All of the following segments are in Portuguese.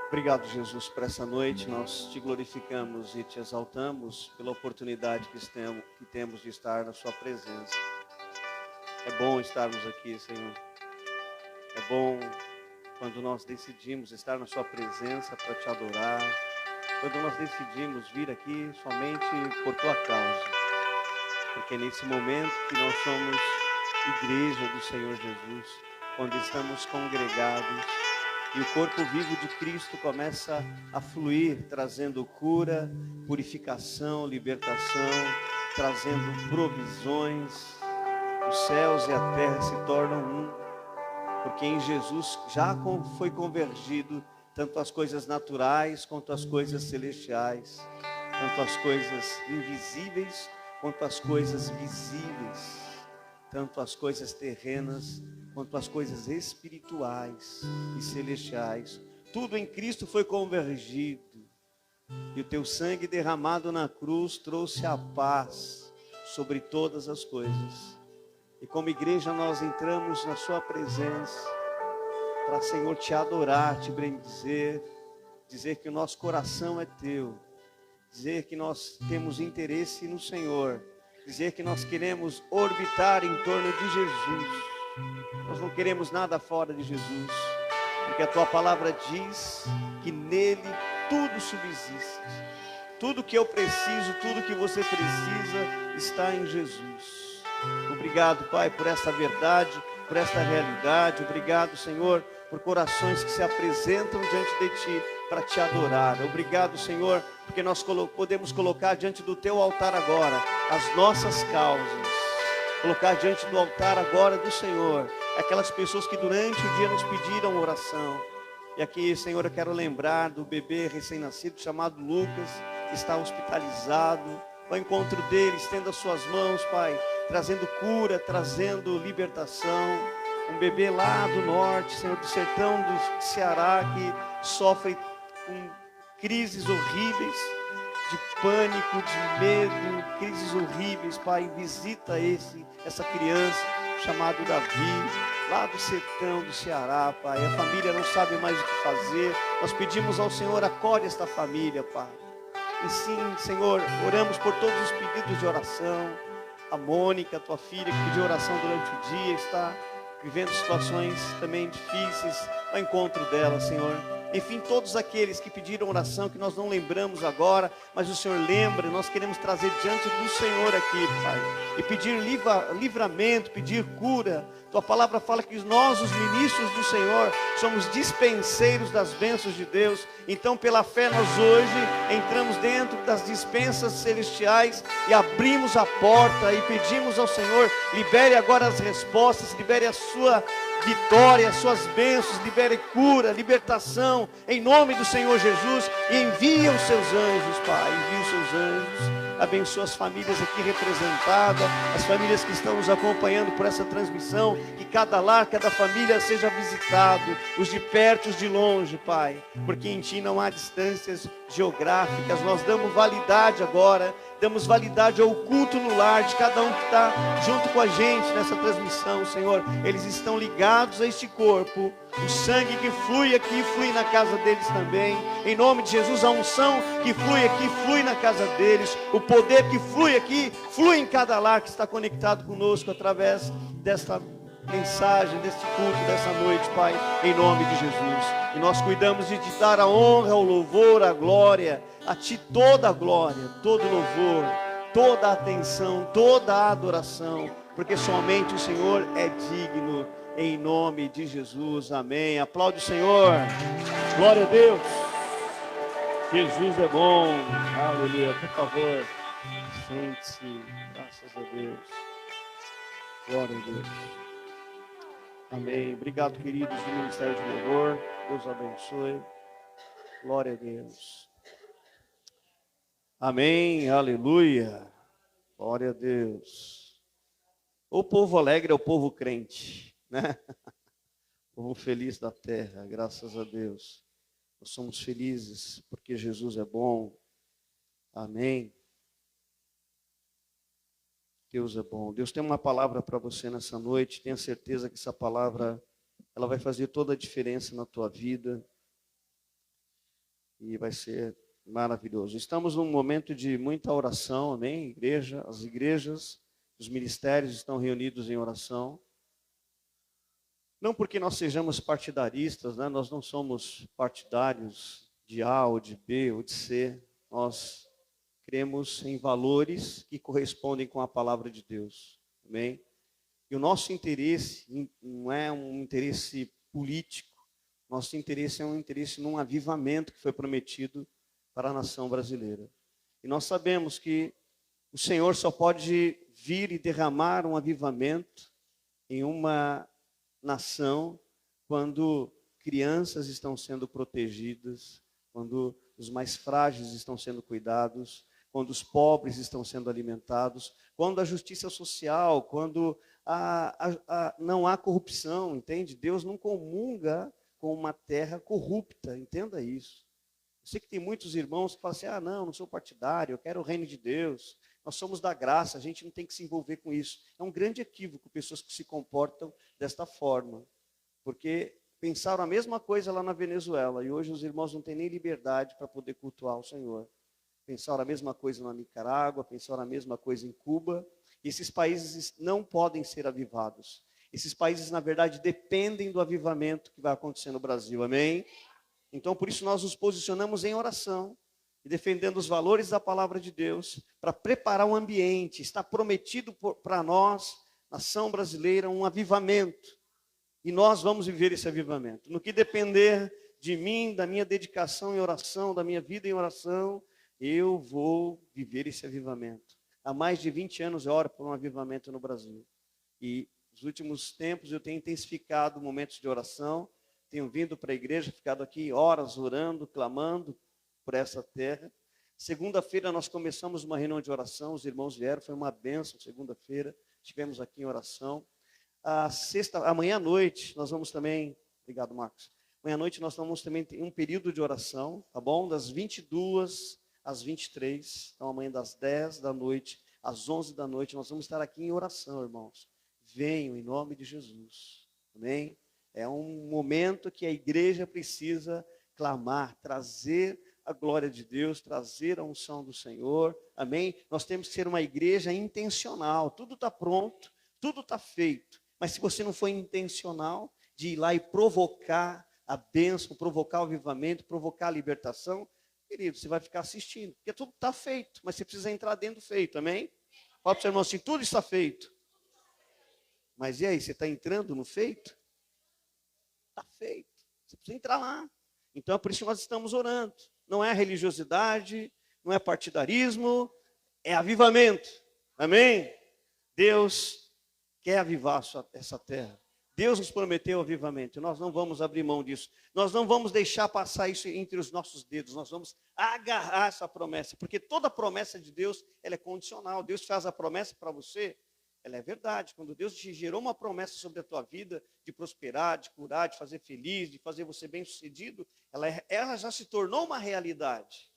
Obrigado, Jesus, por essa noite. Nós te glorificamos e te exaltamos pela oportunidade que temos de estar na sua presença. É bom estarmos aqui, Senhor. É bom quando nós decidimos estar na sua presença para te adorar. Quando nós decidimos vir aqui somente por tua causa. Porque é nesse momento que nós somos igreja do Senhor Jesus, quando estamos congregados, e o corpo vivo de Cristo começa a fluir, trazendo cura, purificação, libertação, trazendo provisões. Os céus e a terra se tornam um, porque em Jesus já foi convergido tanto as coisas naturais quanto as coisas celestiais, tanto as coisas invisíveis quanto as coisas visíveis, tanto as coisas terrenas quanto as coisas espirituais e celestiais. Tudo em Cristo foi convergido. E o teu sangue derramado na cruz trouxe a paz sobre todas as coisas. E como igreja nós entramos na sua presença para, Senhor, te adorar, te bendizer, dizer que o nosso coração é teu, dizer que nós temos interesse no Senhor, dizer que nós queremos orbitar em torno de Jesus. Nós não queremos nada fora de Jesus, porque a tua palavra diz que nele tudo subsiste. Tudo que eu preciso, tudo que você precisa está em Jesus. Obrigado, Pai, por essa verdade, por esta realidade. Obrigado, Senhor, por corações que se apresentam diante de Ti para Te adorar. Obrigado, Senhor, porque nós podemos colocar diante do Teu altar agora as nossas causas. Colocar diante do altar agora do Senhor aquelas pessoas que durante o dia nos pediram oração. E aqui, Senhor, eu quero lembrar do bebê recém-nascido chamado Lucas, que está hospitalizado. Ao encontro dele, estenda as suas mãos, Pai, trazendo cura, trazendo libertação. Um bebê lá do norte, Senhor, do sertão do Ceará, que sofre com crises horríveis, de pânico, de medo, crises horríveis. Pai, visita essa criança chamado Davi, lá do sertão do Ceará, Pai. A família não sabe mais o que fazer. Nós pedimos ao Senhor, acolhe esta família, Pai. E sim, Senhor, oramos por todos os pedidos de oração. A Mônica, tua filha, que pediu oração durante o dia, está vivendo situações também difíceis ao encontro dela, Senhor. Enfim, todos aqueles que pediram oração, que nós não lembramos agora, mas o Senhor lembra, nós queremos trazer diante do Senhor aqui, Pai, e pedir livramento, pedir cura. Tua palavra fala que nós, os ministros do Senhor, somos dispenseiros das bênçãos de Deus. Então, pela fé, nós hoje entramos dentro das dispensas celestiais e abrimos a porta e pedimos ao Senhor, libere agora as respostas, libere a sua vitória, as suas bênçãos, libere cura, libertação, em nome do Senhor Jesus, e envia os seus anjos, Pai, envia os seus anjos. Abençoa as famílias aqui representadas, as famílias que estão nos acompanhando por essa transmissão, que cada lar, cada família seja visitado, os de perto, os de longe, Pai, porque em Ti não há distâncias geográficas. Nós damos validade agora, damos validade ao culto no lar de cada um que está junto com a gente nessa transmissão, Senhor. Eles estão ligados a este corpo. O sangue que flui aqui, flui na casa deles também. Em nome de Jesus, a unção que flui aqui, flui na casa deles. O poder que flui aqui, flui em cada lar que está conectado conosco através desta mensagem, deste culto, dessa noite, Pai, em nome de Jesus. E nós cuidamos de te dar a honra, o louvor, a glória, a Ti toda a glória, todo louvor, toda a atenção, toda a adoração, porque somente o Senhor é digno, em nome de Jesus, amém. Aplaude o Senhor, glória a Deus. Jesus é bom, aleluia. Por favor, sente-se, graças a Deus, glória a Deus. Amém. Obrigado, queridos do Ministério de Louvor. Deus abençoe. Glória a Deus. Amém. Aleluia. Glória a Deus. O povo alegre é o povo crente, né? O povo feliz da terra, graças a Deus. Nós somos felizes porque Jesus é bom. Amém. Deus é bom. Deus tem uma palavra para você nessa noite. Tenha certeza que essa palavra ela vai fazer toda a diferença na tua vida. e vai ser maravilhoso. Estamos num momento de muita oração, amém? Igreja, as igrejas, os ministérios estão reunidos em oração. Não porque nós sejamos partidaristas, né? Nós não somos partidários de A ou de B ou de C. Nós cremos em valores que correspondem com a palavra de Deus. Amém? E o nosso interesse não é um interesse político. Nosso interesse é um interesse num avivamento que foi prometido para a nação brasileira. E nós sabemos que o Senhor só pode vir e derramar um avivamento em uma nação quando crianças estão sendo protegidas, quando os mais frágeis estão sendo cuidados, quando os pobres estão sendo alimentados, quando a justiça social, quando não há corrupção, entende? Deus não comunga com uma terra corrupta, entenda isso. Eu sei que tem muitos irmãos que falam assim, não sou partidário, eu quero o reino de Deus, nós somos da graça, a gente não tem que se envolver com isso. É um grande equívoco pessoas que se comportam desta forma, porque pensaram a mesma coisa lá na Venezuela, e hoje os irmãos não têm nem liberdade para poder cultuar o Senhor. Pensaram a mesma coisa na Nicarágua, pensaram a mesma coisa em Cuba. Esses países não podem ser avivados. Esses países, na verdade, dependem do avivamento que vai acontecer no Brasil. Amém? Então, por isso, nós nos posicionamos em oração e defendendo os valores da palavra de Deus para preparar o ambiente. Está prometido para nós, nação brasileira, um avivamento. E nós vamos viver esse avivamento. No que depender de mim, da minha dedicação em oração, da minha vida em oração, eu vou viver esse avivamento. Há mais de 20 anos eu oro por um avivamento no Brasil. E nos últimos tempos eu tenho intensificado momentos de oração, tenho vindo para a igreja, ficado aqui horas orando, clamando por essa terra. Segunda-feira nós começamos uma reunião de oração, os irmãos vieram, foi uma bênção, segunda-feira, estivemos aqui em oração. Amanhã à noite nós vamos também, obrigado Marcos, amanhã à noite nós vamos também ter um período de oração, tá bom? Das 22 às 23, então amanhã das 10 da noite às 11 da noite, nós vamos estar aqui em oração, irmãos. Venham em nome de Jesus, amém? É um momento que a igreja precisa clamar, trazer a glória de Deus, trazer a unção do Senhor, amém? Nós temos que ser uma igreja intencional, tudo está pronto, tudo está feito, mas se você não for intencional de ir lá e provocar a bênção, provocar o avivamento, provocar a libertação, querido, você vai ficar assistindo, porque tudo está feito, mas você precisa entrar dentro do feito, amém? Fala para o seu irmão assim, tudo está feito. Mas e aí, você está entrando no feito? Está feito, você precisa entrar lá. Então é por isso que nós estamos orando. Não é religiosidade, não é partidarismo, é avivamento, amém? Deus quer avivar essa terra. Deus nos prometeu avivamento, nós não vamos abrir mão disso. Nós não vamos deixar passar isso entre os nossos dedos, nós vamos agarrar essa promessa, porque toda promessa de Deus, ela é condicional. Deus faz a promessa para você, ela é verdade. Quando Deus te gerou uma promessa sobre a tua vida, de prosperar, de curar, de fazer feliz, de fazer você bem-sucedido, ela já se tornou uma realidade.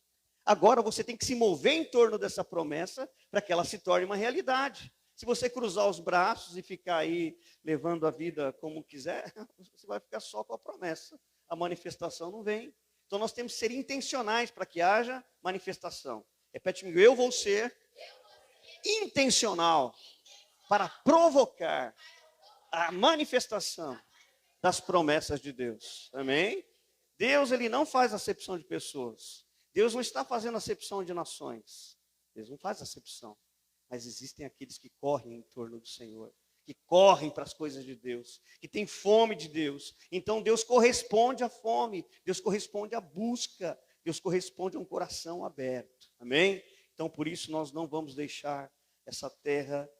Agora você tem que se mover em torno dessa promessa para que ela se torne uma realidade. Se você cruzar os braços e ficar aí levando a vida como quiser, você vai ficar só com a promessa. A manifestação não vem. Então nós temos que ser intencionais para que haja manifestação. Repete comigo, eu vou ser intencional para provocar a manifestação das promessas de Deus. Amém? Deus, ele não faz acepção de pessoas. Deus não está fazendo acepção de nações. Deus não faz acepção. Mas existem aqueles que correm em torno do Senhor, que correm para as coisas de Deus, que têm fome de Deus. Então Deus corresponde à fome, Deus corresponde à busca, Deus corresponde a um coração aberto. Amém? Então por isso nós não vamos deixar essa terra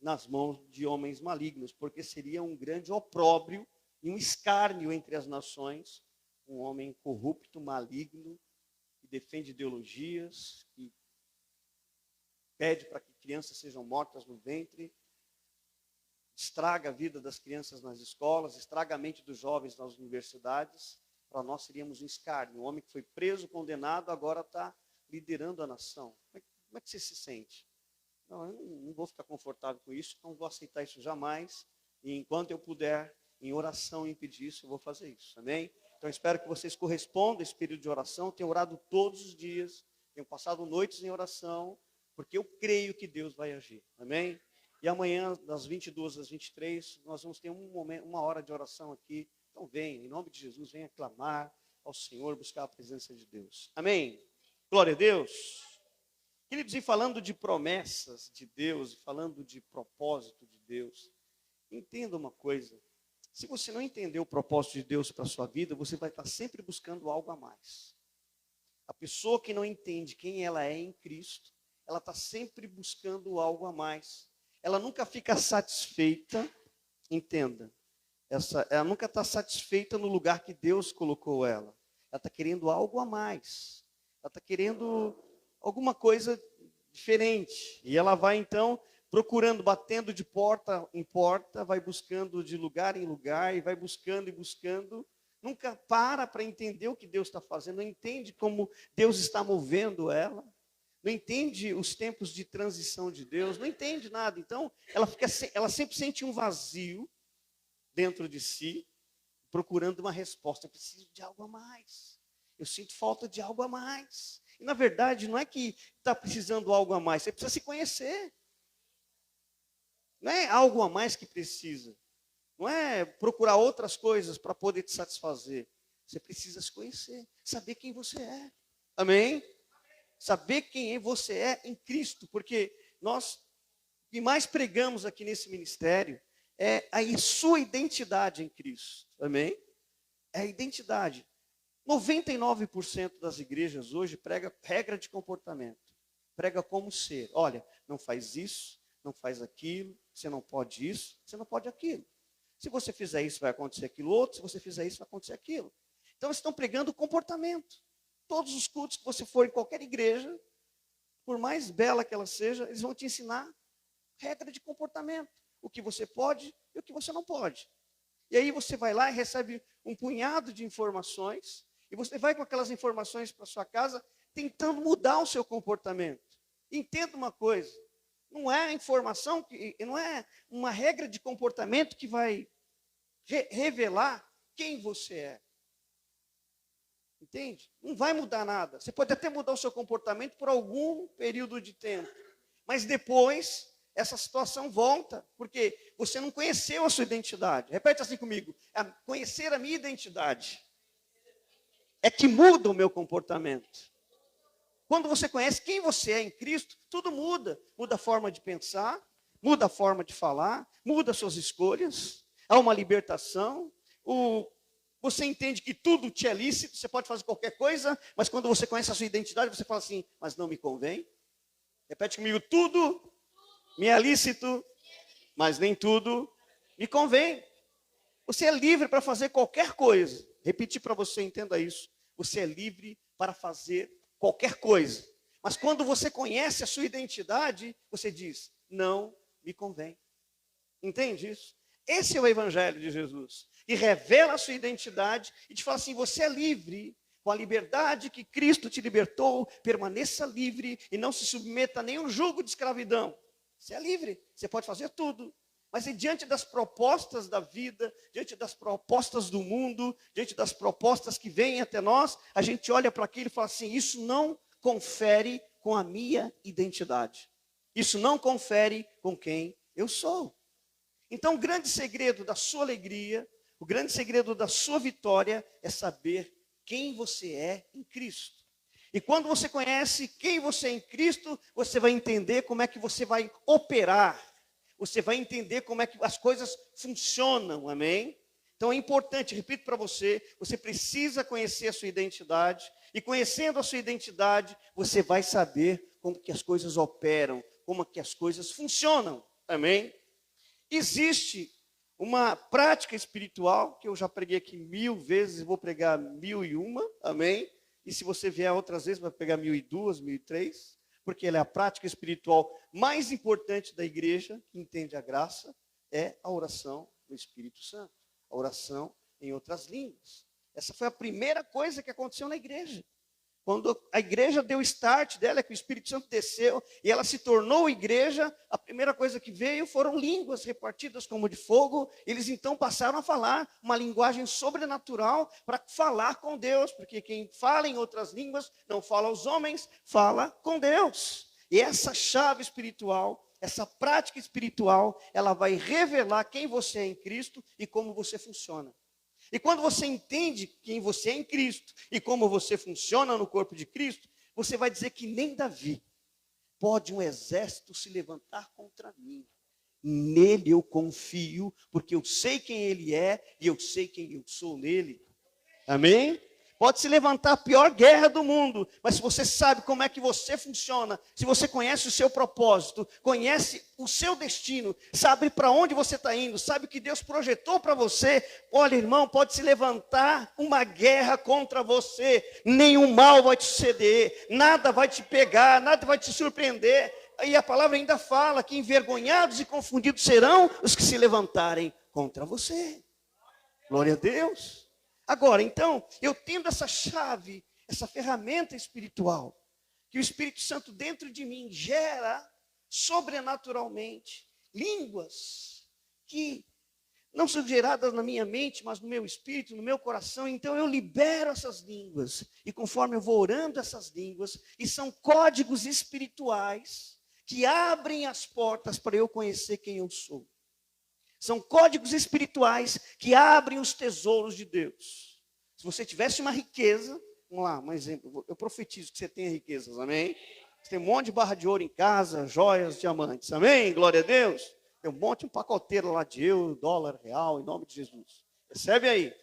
nas mãos de homens malignos, porque seria um grande opróbrio e um escárnio entre as nações, um homem corrupto, maligno, que defende ideologias, que pede para que crianças sejam mortas no ventre, estraga a vida das crianças nas escolas, estraga a mente dos jovens nas universidades. Para nós seríamos um escárnio. Um homem que foi preso, condenado, agora está liderando a nação. Como é que você se sente? Não, eu não vou ficar confortável com isso, não vou aceitar isso jamais. E enquanto eu puder, em oração, impedir isso, eu vou fazer isso. Amém? Então, espero que vocês correspondam a esse período de oração. Tenho orado todos os dias, tenho passado noites em oração, porque eu creio que Deus vai agir. Amém? E amanhã, das 22 às 23, nós vamos ter uma hora de oração aqui. Então, venha, em nome de Jesus, venha clamar ao Senhor, buscar a presença de Deus. Amém? Glória a Deus. Queridos, e falando de promessas de Deus, e falando de propósito de Deus, entenda uma coisa. Se você não entender o propósito de Deus para a sua vida, você vai estar sempre buscando algo a mais. A pessoa que não entende quem ela é em Cristo, ela está sempre buscando algo a mais. Ela nunca fica satisfeita, entenda. Ela nunca está satisfeita no lugar que Deus colocou ela. Ela está querendo algo a mais. Ela está querendo alguma coisa diferente. E ela vai então procurando, batendo de porta em porta, vai buscando de lugar em lugar, e vai buscando e buscando. Nunca para entender o que Deus está fazendo, não entende como Deus está movendo ela, não entende os tempos de transição de Deus, não entende nada. Então, ela sempre sente um vazio dentro de si, procurando uma resposta. Eu preciso de algo a mais. Eu sinto falta de algo a mais. E, na verdade, não é que está precisando de algo a mais, você precisa se conhecer. Não é algo a mais que precisa. Não é procurar outras coisas para poder te satisfazer. Você precisa se conhecer, saber quem você é. Amém? Saber quem você é em Cristo, porque nós, o que mais pregamos aqui nesse ministério é a sua identidade em Cristo. Amém? É a identidade. 99% das igrejas hoje prega regra de comportamento. Prega como ser. Olha, não faz isso, não faz aquilo, você não pode isso, você não pode aquilo. Se você fizer isso, vai acontecer aquilo outro, se você fizer isso, vai acontecer aquilo. Então, eles estão pregando comportamento. Todos os cultos que você for em qualquer igreja, por mais bela que ela seja, eles vão te ensinar regra de comportamento. O que você pode e o que você não pode. E aí você vai lá e recebe um punhado de informações, e você vai com aquelas informações para sua casa, tentando mudar o seu comportamento. Entenda uma coisa, não é a informação, não é uma regra de comportamento que vai revelar quem você é. Entende? Não vai mudar nada. Você pode até mudar o seu comportamento por algum período de tempo, mas depois essa situação volta, porque você não conheceu a sua identidade. Repete assim comigo: conhecer a minha identidade é que muda o meu comportamento. Quando você conhece quem você é em Cristo, tudo muda. Muda a forma de pensar, muda a forma de falar, muda as suas escolhas. Há uma libertação. Você entende que tudo te é lícito, você pode fazer qualquer coisa, mas quando você conhece a sua identidade, você fala assim: mas não me convém. Repete comigo: tudo me é lícito, mas nem tudo me convém. Você é livre para fazer qualquer coisa. Repetir para você, entenda isso. Você é livre para fazer qualquer coisa. Mas quando você conhece a sua identidade, você diz: não me convém. Entende isso? Esse é o Evangelho de Jesus. E revela a sua identidade e te fala assim: você é livre. Com a liberdade que Cristo te libertou, permaneça livre e não se submeta a nenhum jugo de escravidão. Você é livre, você pode fazer tudo. Mas diante das propostas da vida, diante das propostas do mundo, diante das propostas que vêm até nós, a gente olha para aquilo e fala assim: isso não confere com a minha identidade. Isso não confere com quem eu sou. Então, o grande segredo da sua alegria, o grande segredo da sua vitória é saber quem você é em Cristo. E quando você conhece quem você é em Cristo, você vai entender como é que você vai operar. Você vai entender como é que as coisas funcionam, amém? Então é importante, repito para você, você precisa conhecer a sua identidade. E conhecendo a sua identidade, você vai saber como que as coisas operam, como que as coisas funcionam, amém? Existe uma prática espiritual, que eu já preguei aqui 1000 vezes, e vou pregar 1001, amém? E se você vier outras vezes, vai pegar 1002, 1003, porque ela é a prática espiritual mais importante da igreja, que entende a graça, é a oração do Espírito Santo, a oração em outras línguas. Essa foi a primeira coisa que aconteceu na igreja. Quando a igreja deu o start dela, que o Espírito Santo desceu e ela se tornou igreja, a primeira coisa que veio foram línguas repartidas como de fogo. Eles então passaram a falar uma linguagem sobrenatural para falar com Deus, porque quem fala em outras línguas não fala aos homens, fala com Deus. E essa chave espiritual, essa prática espiritual, ela vai revelar quem você é em Cristo e como você funciona. E quando você entende quem você é em Cristo e como você funciona no corpo de Cristo, você vai dizer que nem Davi pode um exército se levantar contra mim. Nele eu confio, porque eu sei quem ele é e eu sei quem eu sou nele. Amém? Pode se levantar a pior guerra do mundo, mas se você sabe como é que você funciona, se você conhece o seu propósito, conhece o seu destino, sabe para onde você está indo, sabe o que Deus projetou para você, olha, irmão, pode se levantar uma guerra contra você, nenhum mal vai te suceder, nada vai te pegar, nada vai te surpreender. E a palavra ainda fala que envergonhados e confundidos serão os que se levantarem contra você. Glória a Deus. Agora, então, eu tendo essa chave, essa ferramenta espiritual, que o Espírito Santo dentro de mim gera sobrenaturalmente línguas que não são geradas na minha mente, mas no meu espírito, no meu coração. Então eu libero essas línguas, e conforme eu vou orando essas línguas, e são códigos espirituais que abrem as portas para eu conhecer quem eu sou. São códigos espirituais que abrem os tesouros de Deus. Se você tivesse uma riqueza, vamos lá, um exemplo, eu profetizo que você tenha riquezas, amém? Você tem um monte de barra de ouro em casa, joias, diamantes, amém? Glória a Deus. Tem um monte, um pacoteiro lá de euro, dólar, real, em nome de Jesus. Recebe aí.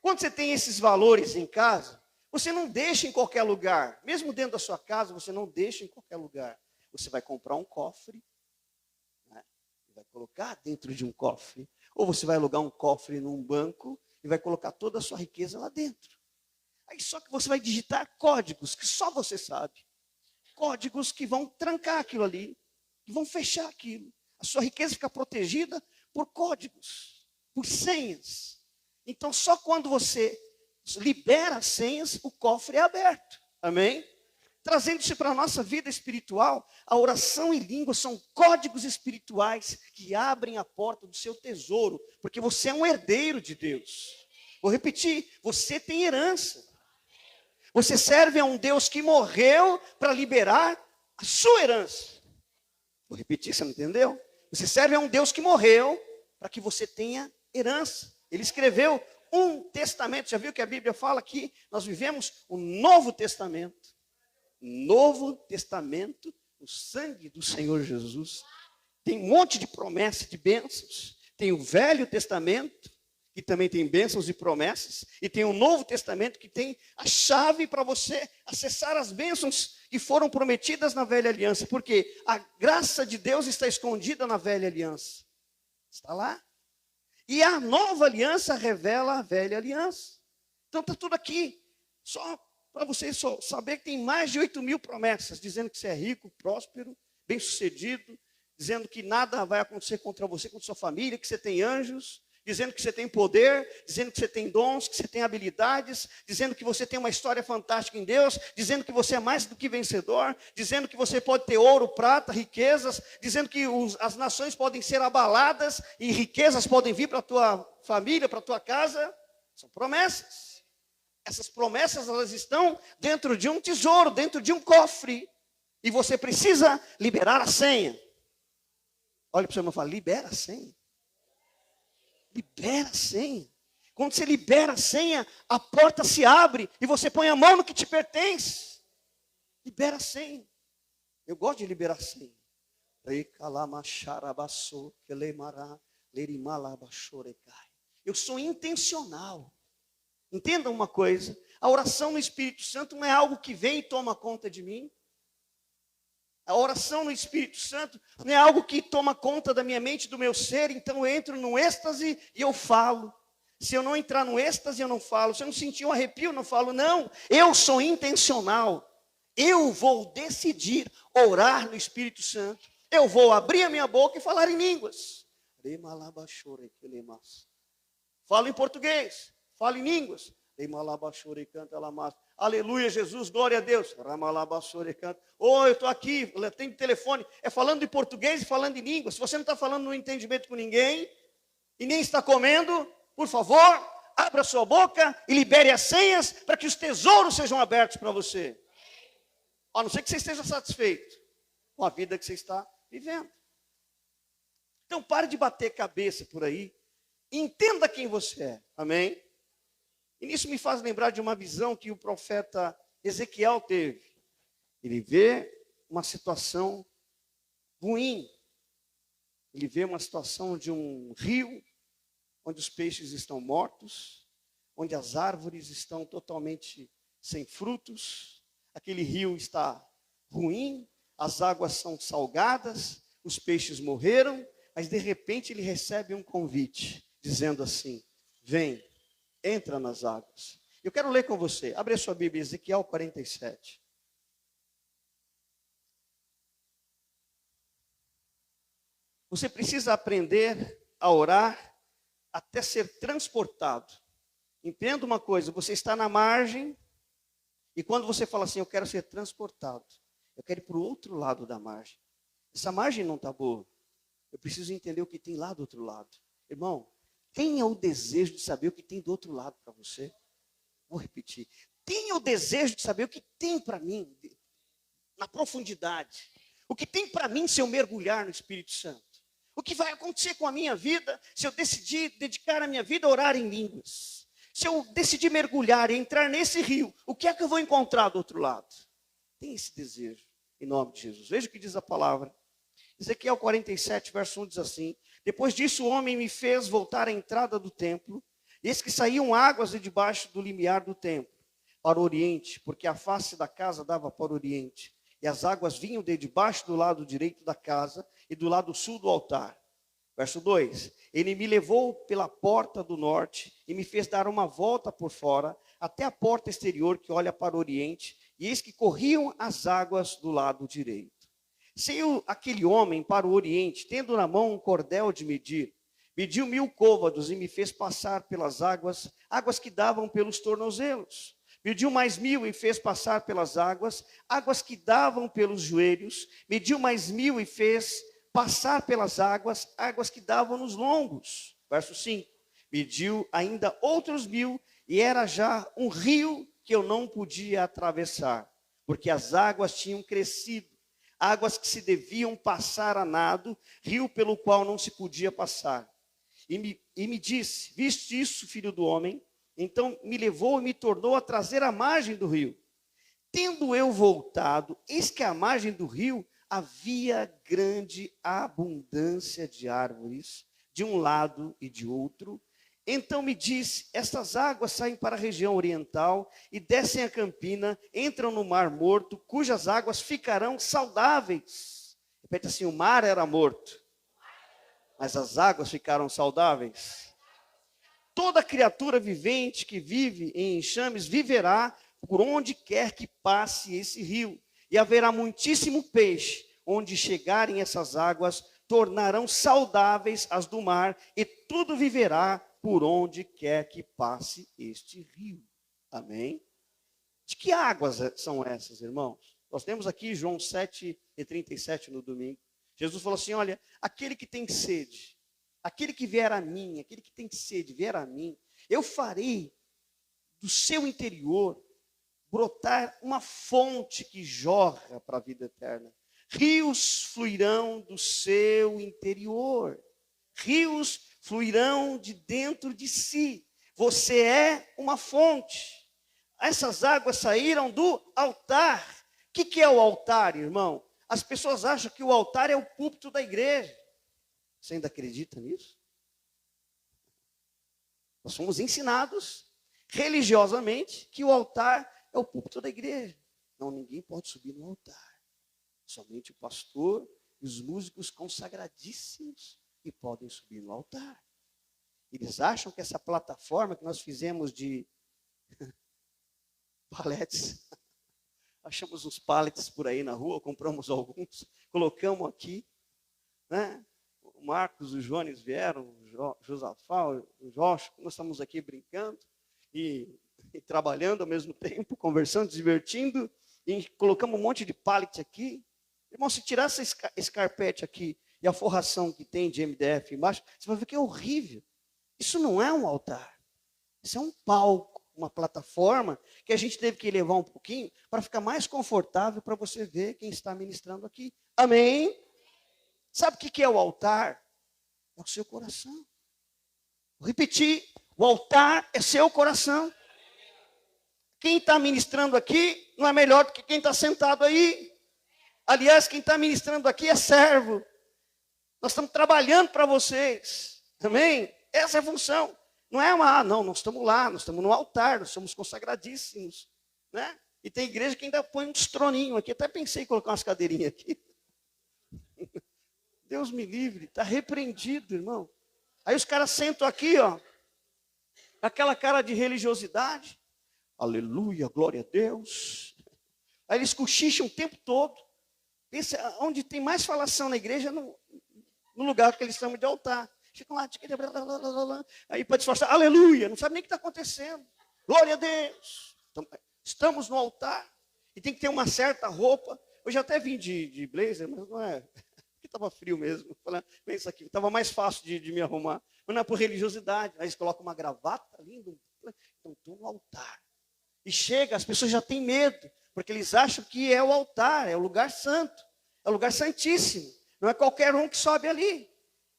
Quando você tem esses valores em casa, você não deixa em qualquer lugar. Mesmo dentro da sua casa, você não deixa em qualquer lugar. Você vai comprar um cofre, vai colocar dentro de um cofre, ou você vai alugar um cofre num banco e vai colocar toda a sua riqueza lá dentro. Aí só que você vai digitar códigos que só você sabe. Códigos que vão trancar aquilo ali, que vão fechar aquilo. A sua riqueza fica protegida por códigos, por senhas. Então só quando você libera as senhas, o cofre é aberto. Amém? Trazendo isso para a nossa vida espiritual, a oração e língua são códigos espirituais que abrem a porta do seu tesouro, porque você é um herdeiro de Deus. Vou repetir, você tem herança. Você serve a um Deus que morreu para liberar a sua herança. Vou repetir, você não entendeu? Você serve a um Deus que morreu para que você tenha herança. Ele escreveu um testamento. Já viu que a Bíblia fala que nós vivemos o Novo Testamento. Novo Testamento, o sangue do Senhor Jesus. Tem um monte de promessas, de bênçãos. Tem o Velho Testamento, que também tem bênçãos e promessas. E tem o Novo Testamento, que tem a chave para você acessar as bênçãos que foram prometidas na Velha Aliança. Porque a graça de Deus está escondida na Velha Aliança. Está lá. E a Nova Aliança revela a Velha Aliança. Então está tudo aqui. Só para você saber que tem mais de 8.000 promessas, dizendo que você é rico, próspero, bem-sucedido, dizendo que nada vai acontecer contra você, contra sua família, que você tem anjos, dizendo que você tem poder, dizendo que você tem dons, que você tem habilidades, dizendo que você tem uma história fantástica em Deus, dizendo que você é mais do que vencedor, dizendo que você pode ter ouro, prata, riquezas, dizendo que as nações podem ser abaladas e riquezas podem vir para a tua família, para a tua casa. São promessas. Essas promessas, elas estão dentro de um tesouro, dentro de um cofre. E você precisa liberar a senha. Olha para o seu irmão e fala, libera a senha. Libera a senha. Quando você libera a senha, a porta se abre e você põe a mão no que te pertence. Libera a senha. Eu gosto de liberar a senha. Eu sou intencional. Entenda uma coisa, a oração no Espírito Santo não é algo que vem e toma conta de mim. A oração no Espírito Santo não é algo que toma conta da minha mente, do meu ser, então eu entro no êxtase e eu falo. Se eu não entrar no êxtase, eu não falo. Se eu não sentir um arrepio, eu não falo. Não, eu sou intencional. Eu vou decidir orar no Espírito Santo. Eu vou abrir a minha boca e falar em línguas. Falo em português. Falo em línguas. Aleluia, Jesus, glória a Deus. Oh, eu estou aqui, tem telefone. É falando em português e falando em língua. Se você não está falando no entendimento com ninguém, e nem está comendo, por favor, abra sua boca e libere as senhas para que os tesouros sejam abertos para você. A não ser que você esteja satisfeito com a vida que você está vivendo. Então pare de bater cabeça por aí. Entenda quem você é. Amém? E nisso me faz lembrar de uma visão que o profeta Ezequiel teve. Ele vê uma situação ruim. Ele vê uma situação de um rio, onde os peixes estão mortos, onde as árvores estão totalmente sem frutos. Aquele rio está ruim, as águas são salgadas, os peixes morreram, mas de repente ele recebe um convite, dizendo assim: vem, entra nas águas. Eu quero ler com você, abre a sua Bíblia, Ezequiel 47. Você precisa aprender a orar até ser transportado. Entenda uma coisa, você está na margem, e quando você fala assim, eu quero ser transportado, eu quero ir para o outro lado da margem. Essa margem não está boa. Eu preciso entender o que tem lá do outro lado. Irmão, tenha o desejo de saber o que tem do outro lado para você. Vou repetir. Tenha o desejo de saber o que tem para mim, na profundidade. O que tem para mim se eu mergulhar no Espírito Santo. O que vai acontecer com a minha vida se eu decidir dedicar a minha vida a orar em línguas? Se eu decidir mergulhar e entrar nesse rio, o que é que eu vou encontrar do outro lado? Tem esse desejo, em nome de Jesus. Veja o que diz a palavra. Ezequiel 47, verso 1 diz assim: depois disso o homem me fez voltar à entrada do templo, e eis que saíam águas de debaixo do limiar do templo, para o oriente, porque a face da casa dava para o oriente. E as águas vinham de debaixo do lado direito da casa e do lado sul do altar. Verso 2. Ele me levou pela porta do norte e me fez dar uma volta por fora, até a porta exterior que olha para o oriente, e eis que corriam as águas do lado direito. Saiu aquele homem para o oriente, tendo na mão um cordel de medir. Mediu 1000 côvados e me fez passar pelas águas, águas que davam pelos tornozelos. Mediu mais 1000 e fez passar pelas águas, águas que davam pelos joelhos. Mediu mais 1000 e fez passar pelas águas, águas que davam nos lombos. Verso 5. Mediu ainda outros 1000 e era já um rio que eu não podia atravessar, porque as águas tinham crescido. Águas que se deviam passar a nado, rio pelo qual não se podia passar. E me disse, viste isso, filho do homem? Então me levou e me tornou a trazer à margem do rio. Tendo eu voltado, eis que à margem do rio havia grande abundância de árvores, de um lado e de outro. Então me disse, estas águas saem para a região oriental e descem a campina, entram no mar morto, cujas águas ficarão saudáveis. Repete assim, o mar era morto, mas as águas ficaram saudáveis. Toda criatura vivente que vive em enxames viverá por onde quer que passe esse rio. E haverá muitíssimo peixe, onde chegarem essas águas, tornarão saudáveis as do mar, e tudo viverá por onde quer que passe este rio. Amém? De que águas são essas, irmãos? Nós temos aqui João 7:37 no domingo. Jesus falou assim, olha, aquele que tem sede, aquele que vier a mim, aquele que tem sede, vier a mim, eu farei do seu interior brotar uma fonte que jorra para a vida eterna. Rios fluirão do seu interior. Rios fluirão de dentro de si. Você é uma fonte. Essas águas saíram do altar. O que é o altar, irmão? As pessoas acham que o altar é o púlpito da igreja. Você ainda acredita nisso? Nós somos ensinados religiosamente que o altar é o púlpito da igreja. Não, ninguém pode subir no altar. Somente o pastor e os músicos consagradíssimos que podem subir no altar. Eles acham que essa plataforma que nós fizemos de paletes, achamos uns pallets por aí na rua, compramos alguns, colocamos aqui, né? O Marcos, o Jones vieram, o Josafá, o Josh, nós estamos aqui brincando, e e trabalhando ao mesmo tempo, conversando, divertindo, e colocamos um monte de pallet aqui. Irmão, se tirar esse carpete aqui e a forração que tem de MDF embaixo, você vai ver que é horrível. Isso não é um altar. Isso é um palco, uma plataforma que a gente teve que elevar um pouquinho para ficar mais confortável para você ver quem está ministrando aqui. Amém? Sabe o que é o altar? É o seu coração. Vou repetir, o altar é seu coração. Quem está ministrando aqui não é melhor do que quem está sentado aí. Aliás, quem está ministrando aqui é servo. Nós estamos trabalhando para vocês. Amém? Essa é a função. Não é não, nós estamos lá, nós estamos no altar, nós somos consagradíssimos. Né? E tem igreja que ainda põe uns troninhos aqui. Até pensei em colocar umas cadeirinhas aqui. Deus me livre, está repreendido, irmão. Aí os caras sentam aqui, ó, aquela cara de religiosidade. Aleluia, glória a Deus. Aí eles cochicham o tempo todo. Pensa, onde tem mais falação na igreja, no lugar que eles chamam de altar. Ficam lá, aí para disfarçar, aleluia, não sabe nem o que está acontecendo. Glória a Deus. Estamos no altar e tem que ter uma certa roupa. Hoje até vim de blazer, mas não é, porque estava frio mesmo. Pensa aqui, estava mais fácil de me arrumar. Mas não é por religiosidade. Aí eles colocam uma gravata linda. Então estou no altar. E chega, as pessoas já têm medo, porque eles acham que é o altar, é o lugar santo, é o lugar santíssimo. Não é qualquer um que sobe ali.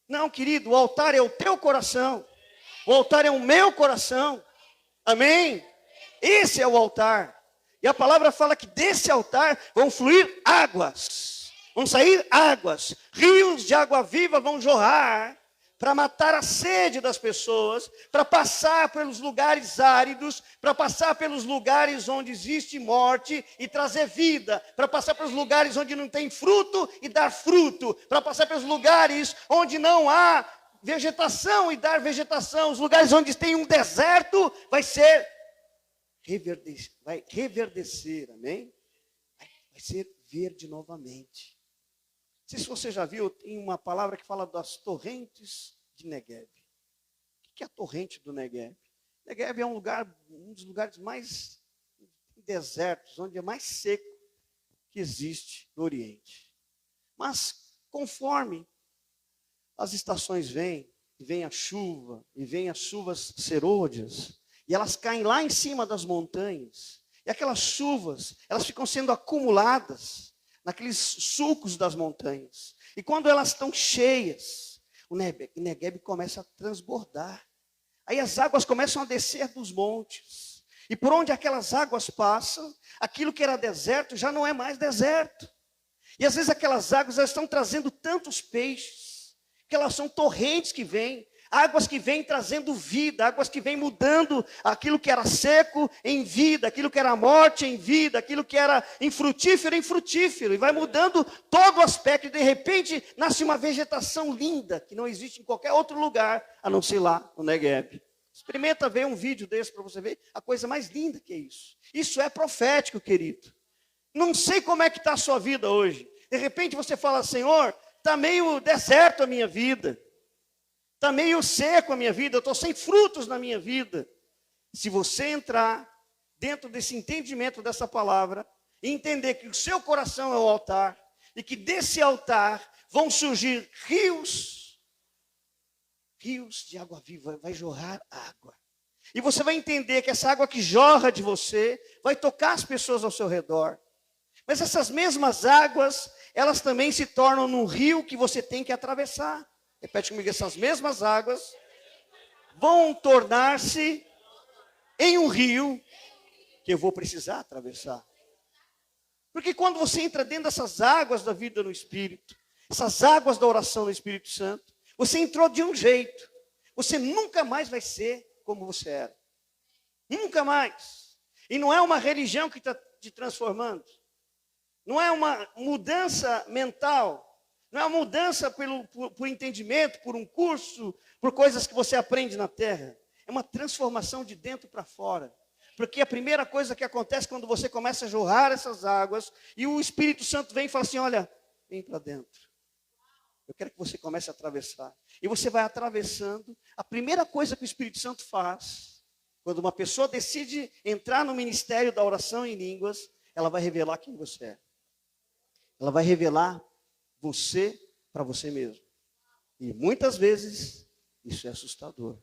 Não, querido, o altar é o teu coração. O altar é o meu coração. Amém? Esse é o altar. E a palavra fala que desse altar vão fluir águas. Vão sair águas. Rios de água viva vão jorrar para matar a sede das pessoas, para passar pelos lugares áridos, para passar pelos lugares onde existe morte e trazer vida, para passar pelos lugares onde não tem fruto e dar fruto, para passar pelos lugares onde não há vegetação e dar vegetação, os lugares onde tem um deserto, vai reverdecer, amém? Vai ser verde novamente. Não sei se você já viu, tem uma palavra que fala das torrentes de Negev. O que é a torrente do Negev? Negev é um dos lugares mais desertos, onde é mais seco que existe no Oriente. Mas conforme as estações vêm, e vem a chuva, e vem as chuvas serôdias, e elas caem lá em cima das montanhas, e aquelas chuvas, elas ficam sendo acumuladas naqueles sulcos das montanhas. E quando elas estão cheias, o Negev começa a transbordar. Aí as águas começam a descer dos montes. E por onde aquelas águas passam, aquilo que era deserto já não é mais deserto. E às vezes aquelas águas elas estão trazendo tantos peixes, que elas são torrentes que vêm. Águas que vêm trazendo vida, águas que vêm mudando aquilo que era seco em vida, aquilo que era morte em vida, aquilo que era infrutífero em frutífero, e vai mudando todo o aspecto, e de repente nasce uma vegetação linda, que não existe em qualquer outro lugar, a não ser lá no Negev. Experimenta ver um vídeo desse para você ver a coisa mais linda que é isso. Isso é profético, querido. Não sei como é que está a sua vida hoje. De repente você fala, Senhor, está meio deserto a minha vida. Está meio seco a minha vida, eu estou sem frutos na minha vida. Se você entrar dentro desse entendimento dessa palavra, e entender que o seu coração é o altar, e que desse altar vão surgir rios de água viva, vai jorrar água. E você vai entender que essa água que jorra de você, vai tocar as pessoas ao seu redor. Mas essas mesmas águas, elas também se tornam num rio que você tem que atravessar. Repete comigo, essas mesmas águas vão tornar-se em um rio que eu vou precisar atravessar. Porque quando você entra dentro dessas águas da vida no Espírito, essas águas da oração no Espírito Santo, você entrou de um jeito. Você nunca mais vai ser como você era. Nunca mais. E não é uma religião que está te transformando. Não é uma mudança mental. Não é uma mudança por entendimento, por um curso, por coisas que você aprende na terra. É uma transformação de dentro para fora. Porque a primeira coisa que acontece quando você começa a jorrar essas águas, e o Espírito Santo vem e fala assim, olha, vem para dentro. Eu quero que você comece a atravessar. E você vai atravessando. A primeira coisa que o Espírito Santo faz Quando uma pessoa decide entrar no ministério da oração em línguas, ela vai revelar quem você é. Ela vai revelar você para você mesmo. E muitas vezes isso é assustador.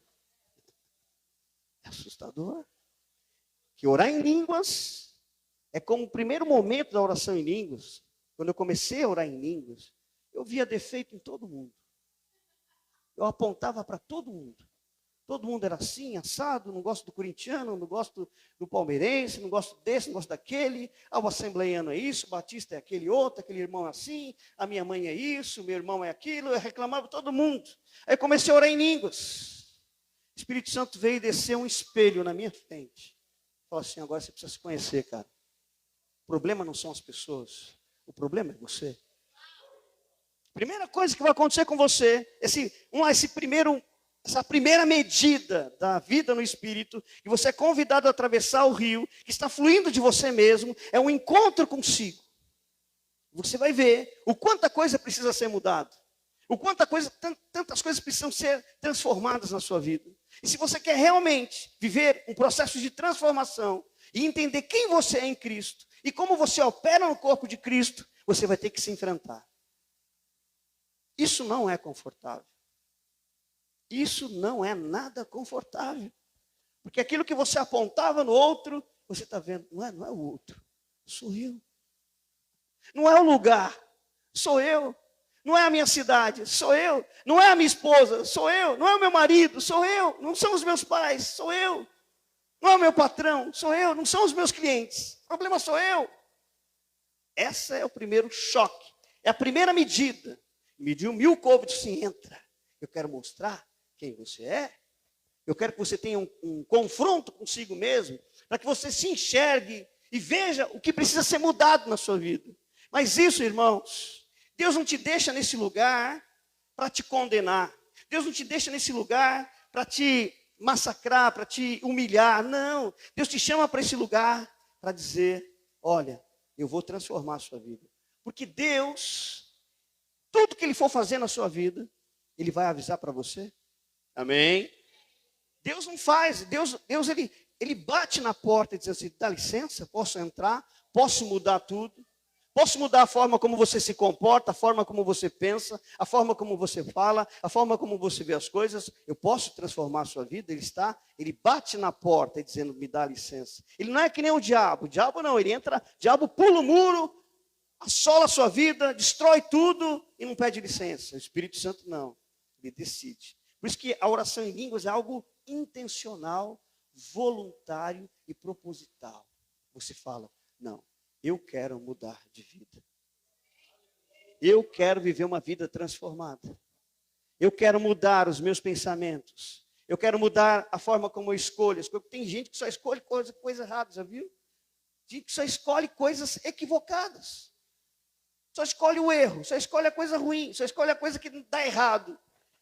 É assustador. Que orar em línguas é como o primeiro momento da oração em línguas. Quando eu comecei a orar em línguas, eu via defeito em todo mundo. Eu apontava para todo mundo. Todo mundo era assim, assado, não gosto do corintiano, não gosto do palmeirense, não gosto desse, não gosto daquele. Ah, o assembleiano é isso, o batista é aquele outro, aquele irmão é assim, a minha mãe é isso, o meu irmão é aquilo. Eu reclamava de todo mundo. Aí comecei a orar em línguas. O Espírito Santo veio descer um espelho na minha frente. Falou assim, agora você precisa se conhecer, cara. O problema não são as pessoas, o problema é você. Primeira coisa que vai acontecer com você, essa primeira medida da vida no Espírito, que você é convidado a atravessar o rio, que está fluindo de você mesmo, é um encontro consigo. Você vai ver o quanta coisa precisa ser mudada, tantas coisas precisam ser transformadas na sua vida. E se você quer realmente viver um processo de transformação e entender quem você é em Cristo e como você opera no corpo de Cristo, você vai ter que se enfrentar. Isso não é confortável. Isso não é nada confortável. Porque aquilo que você apontava no outro, você está vendo, não é o outro, sou eu. Não é o lugar, sou eu. Não é a minha cidade, sou eu. Não é a minha esposa, sou eu. Não é o meu marido, sou eu. Não são os meus pais, sou eu. Não é o meu patrão, sou eu. Não são os meus clientes, o problema sou eu. Esse é o primeiro choque. É a primeira medida. Mediu 1000 côvados, se entra. Eu quero mostrar quem você é. Eu quero que você tenha um confronto consigo mesmo, para que você se enxergue e veja o que precisa ser mudado na sua vida. Mas isso, irmãos, Deus não te deixa nesse lugar para te condenar. Deus não te deixa nesse lugar para te massacrar, para te humilhar. Não, Deus te chama para esse lugar para dizer, olha, eu vou transformar a sua vida. Porque Deus, tudo que Ele for fazer na sua vida, Ele vai avisar para você. Amém? Deus não faz, Deus ele bate na porta e diz assim, dá licença, posso entrar, posso mudar tudo, posso mudar a forma como você se comporta, a forma como você pensa, a forma como você fala, a forma como você vê as coisas, eu posso transformar a sua vida. Ele bate na porta e dizendo, me dá licença. Ele não é que nem o diabo não, ele entra, o diabo pula o muro, assola a sua vida, destrói tudo e não pede licença. O Espírito Santo não, ele decide. Por isso que a oração em línguas é algo intencional, voluntário e proposital. Você fala, não, eu quero mudar de vida. Eu quero viver uma vida transformada. Eu quero mudar os meus pensamentos. Eu quero mudar a forma como eu escolho. Tem gente que só escolhe coisa errada, já viu? Gente que só escolhe coisas equivocadas. Só escolhe o erro, só escolhe a coisa ruim, só escolhe a coisa que dá errado.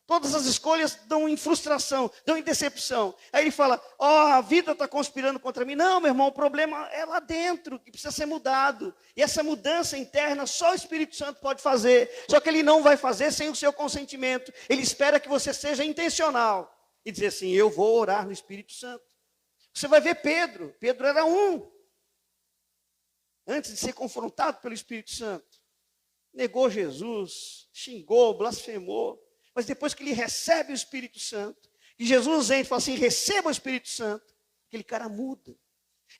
Todas as escolhas dão em frustração, dão em decepção. Aí ele fala, a vida está conspirando contra mim. Não, meu irmão, o problema é lá dentro, que precisa ser mudado. E essa mudança interna só o Espírito Santo pode fazer. Só que Ele não vai fazer sem o seu consentimento. Ele espera que você seja intencional. E dizer assim, eu vou orar no Espírito Santo. Você vai ver Pedro. Pedro era antes de ser confrontado pelo Espírito Santo. Negou Jesus, xingou, blasfemou. Mas depois que ele recebe o Espírito Santo, e Jesus entra e fala assim, receba o Espírito Santo, aquele cara muda.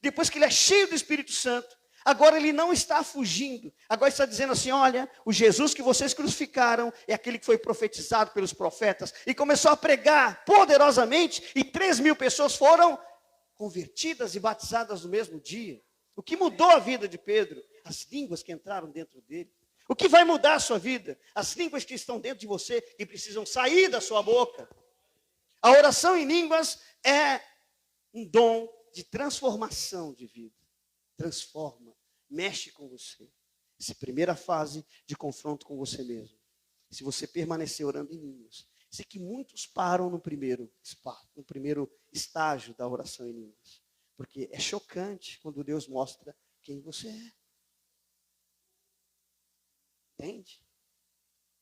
Depois que ele é cheio do Espírito Santo, agora ele não está fugindo. Agora está dizendo assim, olha, o Jesus que vocês crucificaram é aquele que foi profetizado pelos profetas. E começou a pregar poderosamente, e 3.000 pessoas foram convertidas e batizadas no mesmo dia. O que mudou a vida de Pedro? As línguas que entraram dentro dele. O que vai mudar a sua vida? As línguas que estão dentro de você e precisam sair da sua boca. A oração em línguas é um dom de transformação de vida. Transforma, mexe com você. Essa é a primeira fase de confronto com você mesmo. Se você permanecer orando em línguas. Sei que muitos param no primeiro estágio da oração em línguas. Porque é chocante quando Deus mostra quem você é. Entende?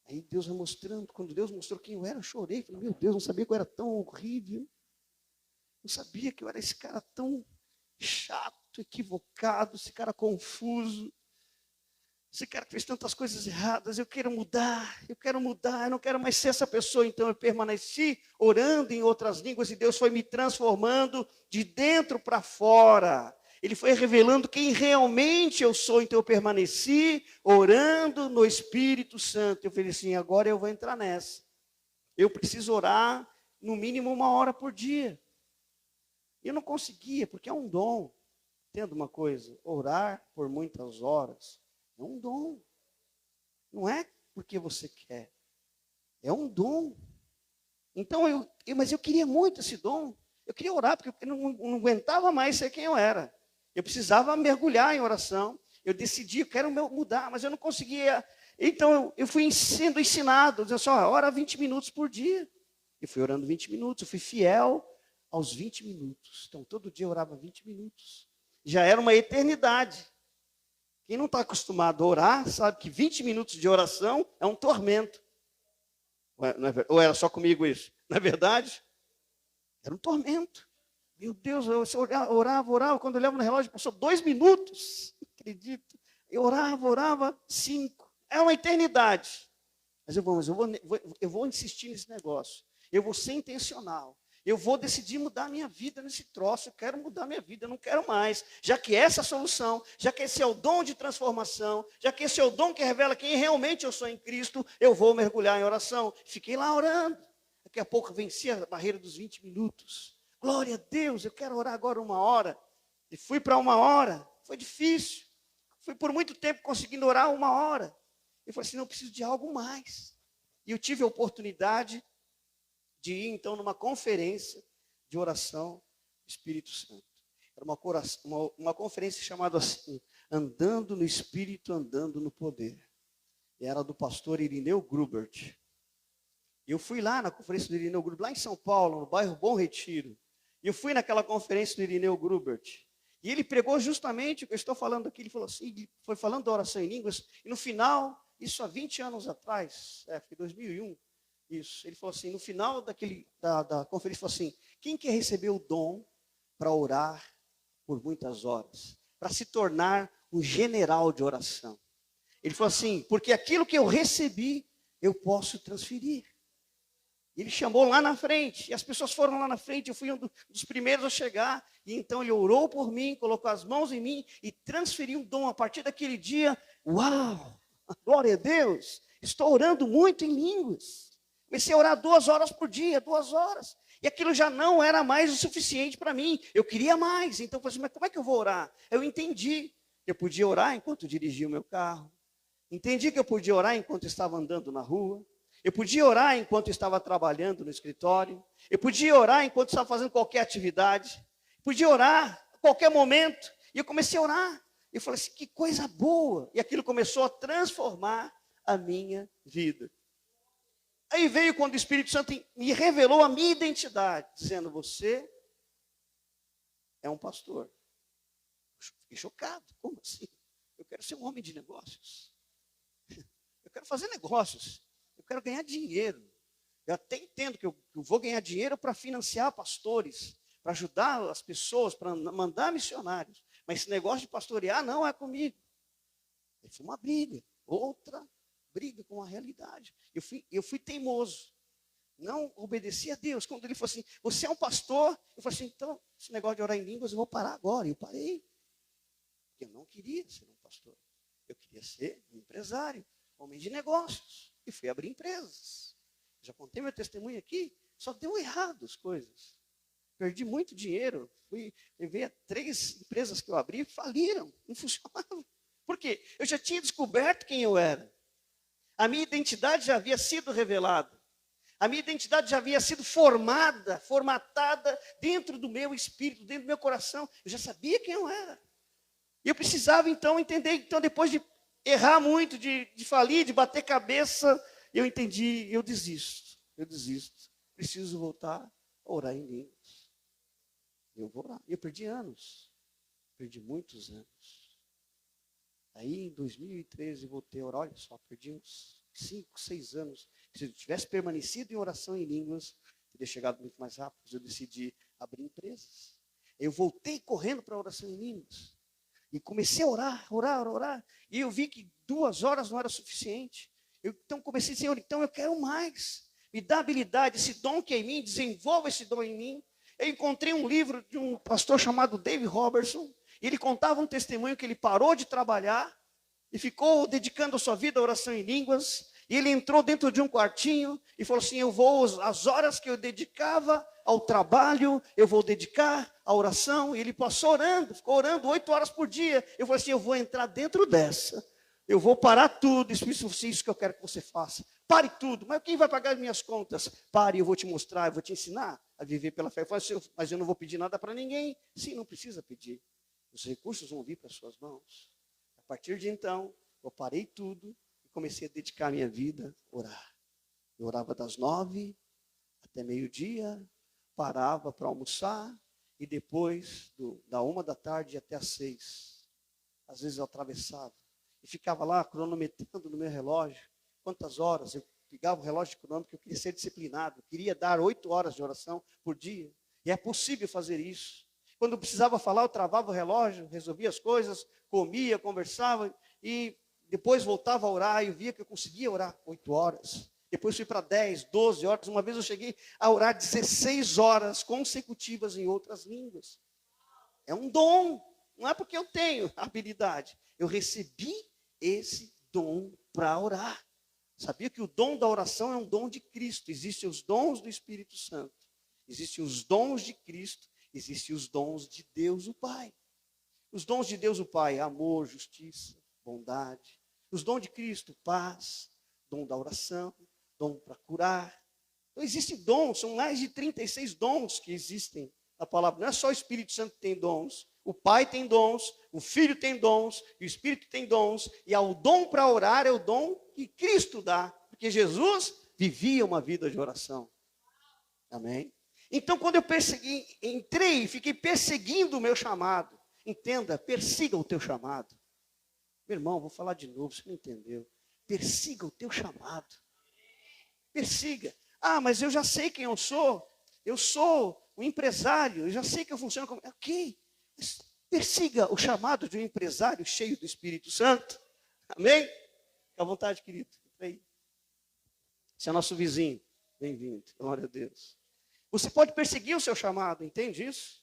Aí Deus vai mostrando, quando Deus mostrou quem eu era, eu chorei. Falei, meu Deus, não sabia que eu era tão horrível. Eu sabia que eu era esse cara tão chato, equivocado, esse cara confuso. Esse cara que fez tantas coisas erradas, eu quero mudar, eu não quero mais ser essa pessoa. Então eu permaneci orando em outras línguas e Deus foi me transformando de dentro para fora. Ele foi revelando quem realmente eu sou. Então eu permaneci orando no Espírito Santo. Eu falei assim, agora eu vou entrar nessa. Eu preciso orar no mínimo 1 hora por dia. Eu não conseguia, porque é um dom. Entenda uma coisa, orar por muitas horas é um dom. Não é porque você quer. É um dom. Então, mas eu queria muito esse dom. Eu queria orar, porque eu não aguentava mais ser quem eu era. Eu precisava mergulhar em oração. Eu decidi, eu quero mudar, mas eu não conseguia. Então, eu fui sendo ensinado. Dizendo só, ora 20 minutos por dia. Eu fui orando 20 minutos. Eu fui fiel aos 20 minutos. Então, todo dia eu orava 20 minutos. Já era uma eternidade. Quem não está acostumado a orar, sabe que 20 minutos de oração é um tormento. Ou era só comigo isso? Não é verdade? Era um tormento. Meu Deus, eu orava. Quando eu olhava no relógio, passou 2 minutos. Não acredito. Eu orava 5. É uma eternidade. Mas eu vou insistir nesse negócio. Eu vou ser intencional. Eu vou decidir mudar a minha vida nesse troço. Eu quero mudar a minha vida, eu não quero mais. Já que essa é a solução, já que esse é o dom de transformação, já que esse é o dom que revela quem realmente eu sou em Cristo, eu vou mergulhar em oração. Fiquei lá orando. Daqui a pouco venci a barreira dos 20 minutos. Glória a Deus, eu quero orar agora 1 hora. E fui para 1 hora. Foi difícil. Fui por muito tempo conseguindo orar 1 hora. Eu falei assim, não, eu preciso de algo mais. E eu tive a oportunidade de ir, então, numa conferência de oração do Espírito Santo. Era uma conferência chamada assim, Andando no Espírito, Andando no Poder. E era do pastor Irineu Grubert. E eu fui lá na conferência do Irineu Grubert, lá em São Paulo, no bairro Bom Retiro. E eu fui naquela conferência do Irineu Grubert. E ele pregou justamente o que eu estou falando aqui. Ele falou assim, ele foi falando da oração em línguas. E no final, isso há 20 anos atrás, foi 2001, isso. Ele falou assim, no final da conferência, ele falou assim, quem quer receber o dom para orar por muitas horas? Para se tornar um general de oração. Ele falou assim, porque aquilo que eu recebi, eu posso transferir. Ele chamou lá na frente, e as pessoas foram lá na frente, eu fui um dos primeiros a chegar, e então ele orou por mim, colocou as mãos em mim, e transferiu um dom. A partir daquele dia, uau, glória a Deus, estou orando muito em línguas. Comecei a orar 2 horas por dia, 2 horas. E aquilo já não era mais o suficiente para mim. Eu queria mais. Então eu falei assim, mas como é que eu vou orar? Eu entendi que eu podia orar enquanto dirigia o meu carro. Entendi que eu podia orar enquanto estava andando na rua. Eu podia orar enquanto estava trabalhando no escritório. Eu podia orar enquanto estava fazendo qualquer atividade. Podia orar a qualquer momento. E eu comecei a orar. Eu falei assim, que coisa boa. E aquilo começou a transformar a minha vida. Aí veio quando o Espírito Santo me revelou a minha identidade, dizendo, você é um pastor. Fiquei chocado, como assim? Eu quero ser um homem de negócios. Eu quero fazer negócios. Eu quero ganhar dinheiro. Eu até entendo que eu vou ganhar dinheiro para financiar pastores, para ajudar as pessoas, para mandar missionários. Mas esse negócio de pastorear não é comigo. Foi uma briga, outra briga com a realidade. Eu fui teimoso. Não obedeci a Deus. Quando ele falou assim, você é um pastor? Eu falei assim, então, esse negócio de orar em línguas, eu vou parar agora. E eu parei. Porque eu não queria ser um pastor. Eu queria ser um empresário, homem de negócios. E fui abrir empresas. Já contei meu testemunho aqui, só deu errado as coisas. Perdi muito dinheiro. Levei a 3 empresas que eu abri, faliram, não funcionavam. Por quê? Eu já tinha descoberto quem eu era. A minha identidade já havia sido revelada. A minha identidade já havia sido formatada dentro do meu espírito, dentro do meu coração. Eu já sabia quem eu era. E eu precisava então entender. Então depois de errar muito, de falir, de bater cabeça, eu entendi, eu desisto. Preciso voltar a orar em línguas. Eu vou orar. Eu perdi anos. Perdi muitos anos. Aí, em 2013, voltei a orar. Olha só, perdi uns 5, 6 anos. Se eu tivesse permanecido em oração em línguas, teria chegado muito mais rápido. Eu decidi abrir empresas. Eu voltei correndo para a oração em línguas. E comecei a orar. E eu vi que 2 horas não era suficiente. Então comecei, Senhor, então eu quero mais. Me dá habilidade, esse dom que é em mim, desenvolva esse dom em mim. Eu encontrei um livro de um pastor chamado David Robertson. E ele contava um testemunho que ele parou de trabalhar e ficou dedicando a sua vida à oração em línguas. E ele entrou dentro de um quartinho e falou assim, as horas que eu dedicava ao trabalho, eu vou dedicar à oração. E ele passou orando, ficou orando 8 horas por dia. Eu falei assim, eu vou entrar dentro dessa. Eu vou parar tudo, isso que eu quero que você faça. Pare tudo, mas quem vai pagar as minhas contas? Pare, eu vou te mostrar, eu vou te ensinar a viver pela fé. Eu falei assim, mas eu não vou pedir nada para ninguém. Sim, não precisa pedir. Os recursos vão vir para as suas mãos. A partir de então, eu parei tudo e comecei a dedicar a minha vida a orar. Eu orava das 9 até meio-dia, parava para almoçar e depois da 1 da tarde até às 6. Às vezes eu atravessava e ficava lá cronometrando no meu relógio quantas horas. Eu pegava o relógio cronômetro, eu queria ser disciplinado, eu queria dar 8 horas de oração por dia. E é possível fazer isso. Quando eu precisava falar, eu travava o relógio, resolvia as coisas, comia, conversava e depois voltava a orar e eu via que eu conseguia orar 8 horas. Depois fui para 10, 12 horas. Uma vez eu cheguei a orar 16 horas consecutivas em outras línguas. É um dom. Não é porque eu tenho habilidade. Eu recebi esse dom para orar. Sabia que o dom da oração é um dom de Cristo. Existem os dons do Espírito Santo. Existem os dons de Cristo. Existem os dons de Deus o Pai. Os dons de Deus o Pai, amor, justiça, bondade. Os dons de Cristo, paz, dom da oração, dom para curar. Então existem dons, são mais de 36 dons que existem na palavra. Não é só o Espírito Santo que tem dons. O Pai tem dons, o Filho tem dons, e o Espírito tem dons. E o dom para orar é o dom que Cristo dá. Porque Jesus vivia uma vida de oração. Amém? Então, quando eu entrei e fiquei perseguindo o meu chamado. Entenda, persiga o teu chamado. Meu irmão, vou falar de novo, você não entendeu. Persiga o teu chamado. Persiga. Ah, mas eu já sei quem eu sou. Eu sou um empresário, eu já sei que eu funciono como... Ok, mas persiga o chamado de um empresário cheio do Espírito Santo. Amém? Fique à vontade, querido. Entra aí. Esse é nosso vizinho. Bem-vindo. Glória a Deus. Você pode perseguir o seu chamado, entende isso?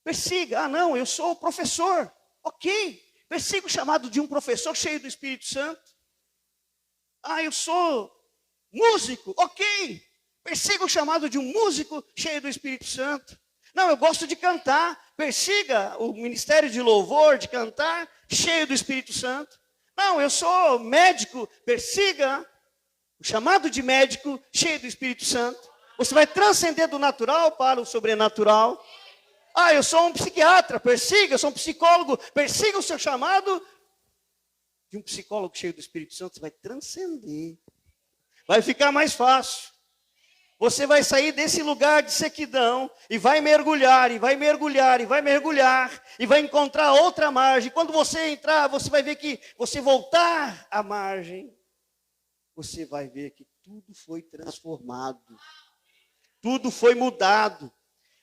Persiga. Ah, não, eu sou professor. Ok. Persiga o chamado de um professor cheio do Espírito Santo. Ah, eu sou músico. Ok. Persiga o chamado de um músico cheio do Espírito Santo. Não, eu gosto de cantar. Persiga o ministério de louvor, de cantar, cheio do Espírito Santo. Não, eu sou médico. Persiga o chamado de médico cheio do Espírito Santo. Você vai transcender do natural para o sobrenatural. Ah, eu sou um psiquiatra. Persiga, eu sou um psicólogo. Persiga o seu chamado de um psicólogo cheio do Espírito Santo. Você vai transcender. Vai ficar mais fácil. Você vai sair desse lugar de sequidão e vai mergulhar, e vai mergulhar, e vai mergulhar, e vai encontrar outra margem. Quando você entrar, você vai ver que, você voltar à margem, você vai ver que tudo foi transformado. Tudo foi mudado.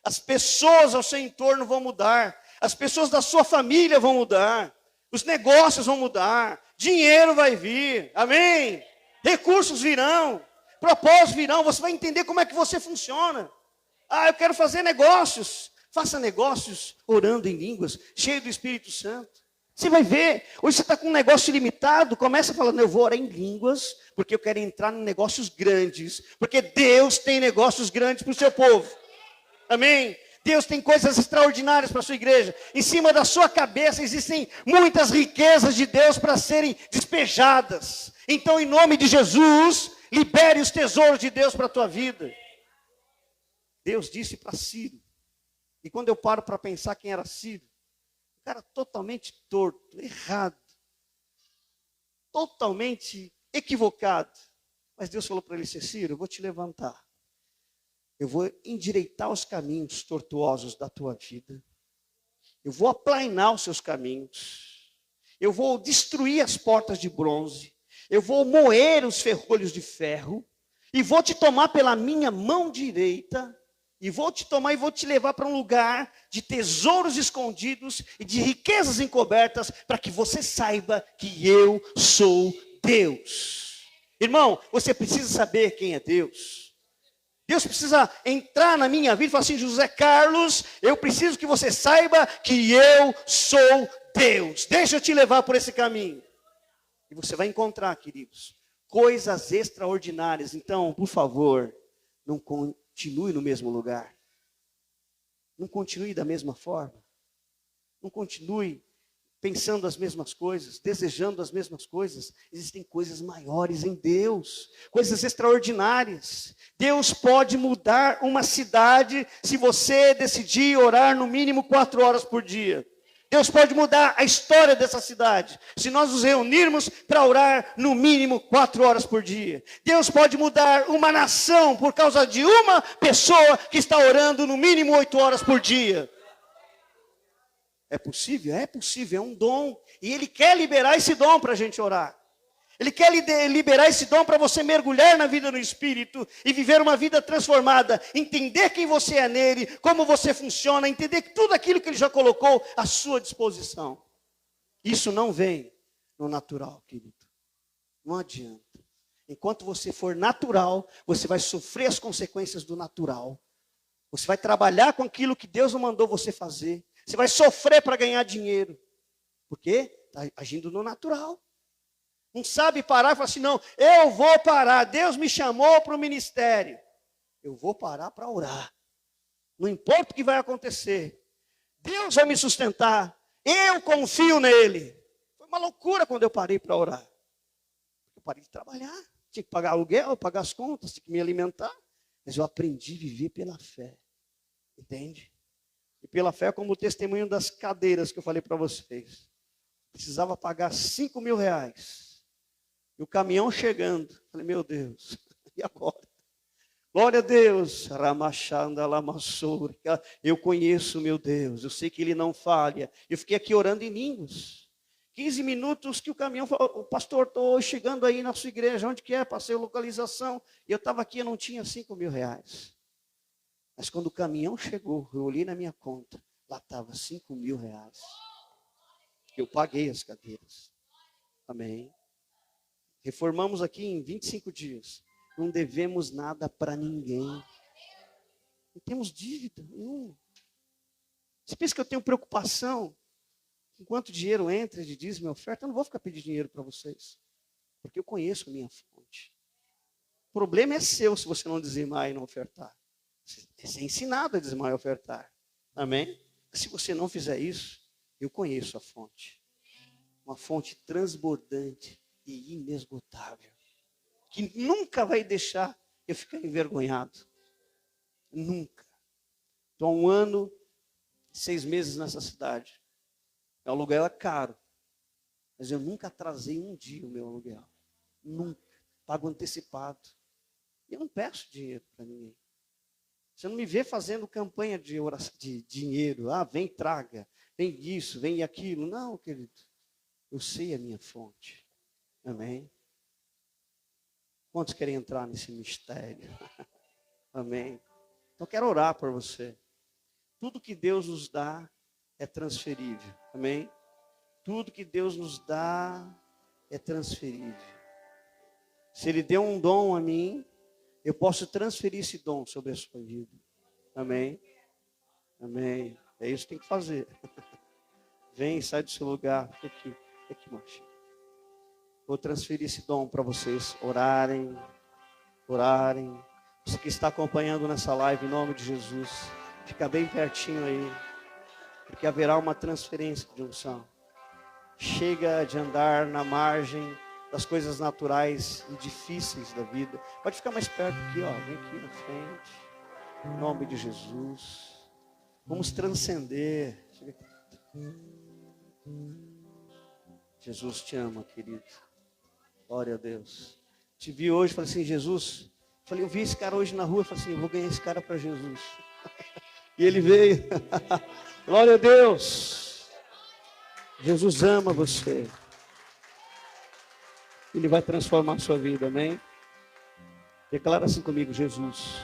As pessoas ao seu entorno vão mudar. As pessoas da sua família vão mudar. Os negócios vão mudar. Dinheiro vai vir. Amém? Recursos virão. Propósitos virão. Você vai entender como é que você funciona. Ah, eu quero fazer negócios. Faça negócios orando em línguas, cheio do Espírito Santo. Você vai ver. Hoje você está com um negócio limitado. Começa falando, eu vou orar em línguas, porque eu quero entrar em negócios grandes. Porque Deus tem negócios grandes para o seu povo. Amém? Deus tem coisas extraordinárias para a sua igreja. Em cima da sua cabeça existem muitas riquezas de Deus para serem despejadas. Então, em nome de Jesus, libere os tesouros de Deus para a tua vida. Deus disse para Ciro. E quando eu paro para pensar quem era Ciro, um cara totalmente torto, errado, totalmente equivocado. Mas Deus falou para ele, Ciro, eu vou te levantar. Eu vou endireitar os caminhos tortuosos da tua vida. Eu vou aplainar os seus caminhos. Eu vou destruir as portas de bronze. Eu vou moer os ferrolhos de ferro. E vou te tomar pela minha mão direita. E vou te tomar e vou te levar para um lugar de tesouros escondidos e de riquezas encobertas, para que você saiba que eu sou Deus. Irmão, você precisa saber quem é Deus. Deus precisa entrar na minha vida e falar assim: José Carlos, eu preciso que você saiba que eu sou Deus. Deixa eu te levar por esse caminho. E você vai encontrar, queridos, coisas extraordinárias. Então, por favor, não continue no mesmo lugar. Não continue da mesma forma. Não continue pensando as mesmas coisas, desejando as mesmas coisas. Existem coisas maiores em Deus, coisas extraordinárias. Deus pode mudar uma cidade se você decidir orar no mínimo 4 horas por dia. Deus pode mudar a história dessa cidade, se nós nos reunirmos para orar no mínimo 4 horas por dia. Deus pode mudar uma nação por causa de uma pessoa que está orando no mínimo 8 horas por dia. É possível? É possível, é um dom. E Ele quer liberar esse dom para a gente orar. Ele quer liberar esse dom para você mergulhar na vida no Espírito e viver uma vida transformada, entender quem você é nele, como você funciona, entender tudo aquilo que Ele já colocou à sua disposição. Isso não vem no natural, querido. Não adianta. Enquanto você for natural, você vai sofrer as consequências do natural. Você vai trabalhar com aquilo que Deus não mandou você fazer. Você vai sofrer para ganhar dinheiro. Por quê? Está agindo no natural. Não sabe parar e falar assim: não, eu vou parar. Deus me chamou para o ministério. Eu vou parar para orar. Não importa o que vai acontecer. Deus vai me sustentar. Eu confio nele. Foi uma loucura quando eu parei para orar. Eu parei de trabalhar. Tinha que pagar aluguel, pagar as contas, tinha que me alimentar. Mas eu aprendi a viver pela fé. Entende? E pela fé, como o testemunho das cadeiras que eu falei para vocês. Precisava pagar 5 mil reais. E o caminhão chegando. Falei: meu Deus, e agora? Glória a Deus. Eu conheço meu Deus. Eu sei que Ele não falha. Eu fiquei aqui orando em línguas. 15 minutos que o caminhão falou: o pastor, estou chegando aí na sua igreja. Onde que é? Passei a localização. E eu estava aqui, eu não tinha 5 mil reais. Mas quando o caminhão chegou, eu olhei na minha conta. Lá estava 5 mil reais. Eu paguei as cadeiras. Amém. Reformamos aqui em 25 dias. Não devemos nada para ninguém. Não temos dívida nenhuma. Você pensa que eu tenho preocupação? Enquanto o dinheiro entra de dízimo e oferta, eu não vou ficar pedindo dinheiro para vocês. Porque eu conheço a minha fonte. O problema é seu se você não dizimar e não ofertar. Você é ensinado a dizimar e ofertar. Amém? Se você não fizer isso, eu conheço a fonte. Uma fonte transbordante e inesgotável, que nunca vai deixar eu ficar envergonhado. Nunca. Estou há 1 ano, 6 meses nessa cidade. O aluguel é caro, mas eu nunca atrasei um dia o meu aluguel. Nunca. Pago antecipado. Eu não peço dinheiro para ninguém. Você não me vê fazendo campanha de dinheiro. Ah, vem, traga. Vem isso, vem aquilo. Não, querido. Eu sei a minha fonte. Amém? Quantos querem entrar nesse mistério? Amém? Então quero orar por você. Tudo que Deus nos dá é transferível. Amém? Tudo que Deus nos dá é transferível. Se Ele deu um dom a mim, eu posso transferir esse dom sobre a sua vida. Amém? Amém. É isso que tem que fazer. Vem, sai do seu lugar. Fica aqui, macho. Vou transferir esse dom para vocês orarem. Você que está acompanhando nessa live, em nome de Jesus, fica bem pertinho aí, porque haverá uma transferência de unção. Chega de andar na margem das coisas naturais e difíceis da vida. Pode ficar mais perto aqui, ó. Vem aqui na frente. Em nome de Jesus. Vamos transcender. Chega aqui. Jesus te ama, querido. Glória a Deus. Te vi hoje, falei assim: Jesus. Falei, eu vi esse cara hoje na rua. Falei assim: eu vou ganhar esse cara para Jesus. E ele veio. Glória a Deus. Jesus ama você. Ele vai transformar a sua vida, amém? Declara assim comigo: Jesus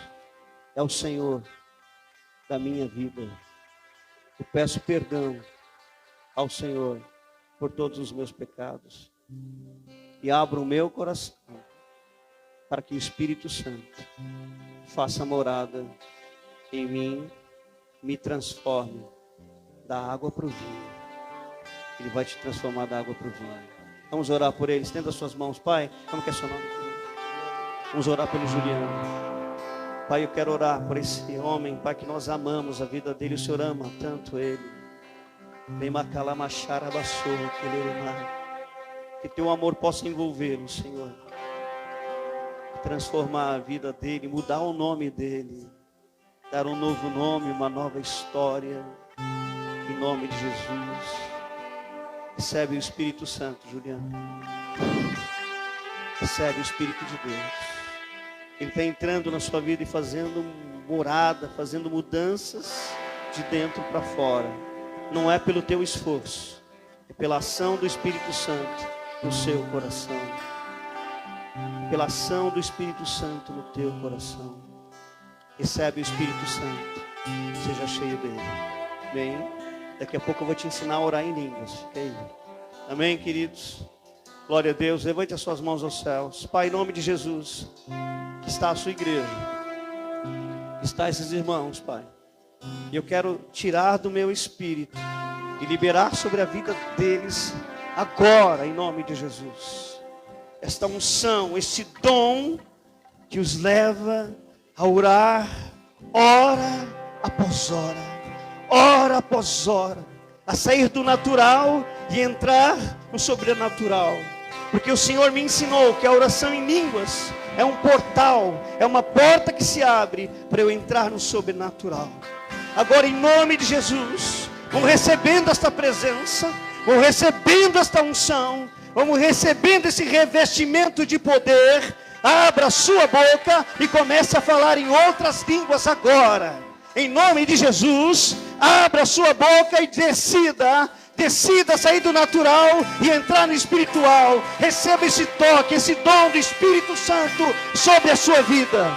é o Senhor da minha vida. Eu peço perdão ao Senhor por todos os meus pecados. E abro o meu coração para que o Espírito Santo faça morada em mim, me transforme da água para o vinho. Ele vai te transformar da água para o vinho. Vamos orar por ele. Estenda as suas mãos, Pai. Como que é seu nome? Vamos orar pelo Juliano. Pai, eu quero orar por esse homem, Pai, que nós amamos a vida dele. O Senhor ama tanto ele. Que teu amor possa envolvê-lo, Senhor. Transformar a vida dele, mudar o nome dele. Dar um novo nome, uma nova história. Em nome de Jesus. Recebe o Espírito Santo, Juliano. Recebe o Espírito de Deus. Ele está entrando na sua vida e fazendo morada, fazendo mudanças de dentro para fora. Não é pelo teu esforço, é pela ação do Espírito Santo no seu coração. Pela ação do Espírito Santo no teu coração. Recebe o Espírito Santo. Seja cheio dele. Bem, daqui a pouco eu vou te ensinar a orar em línguas. Fica aí. Amém, queridos? Glória a Deus. Levante as suas mãos aos céus. Pai, em nome de Jesus, que está a sua igreja, que está esses irmãos, Pai. E eu quero tirar do meu espírito e liberar sobre a vida deles agora, em nome de Jesus, esta unção, esse dom que os leva a orar, hora após hora após hora, a sair do natural e entrar no sobrenatural. Porque o Senhor me ensinou que a oração em línguas é um portal, é uma porta que se abre para eu entrar no sobrenatural. Agora, em nome de Jesus, vamos recebendo esta presença, vamos recebendo esta unção, vamos recebendo esse revestimento de poder. Abra a sua boca e comece a falar em outras línguas agora. Em nome de Jesus, abra a sua boca e decida sair do natural e entrar no espiritual. Receba esse toque, esse dom do Espírito Santo sobre a sua vida.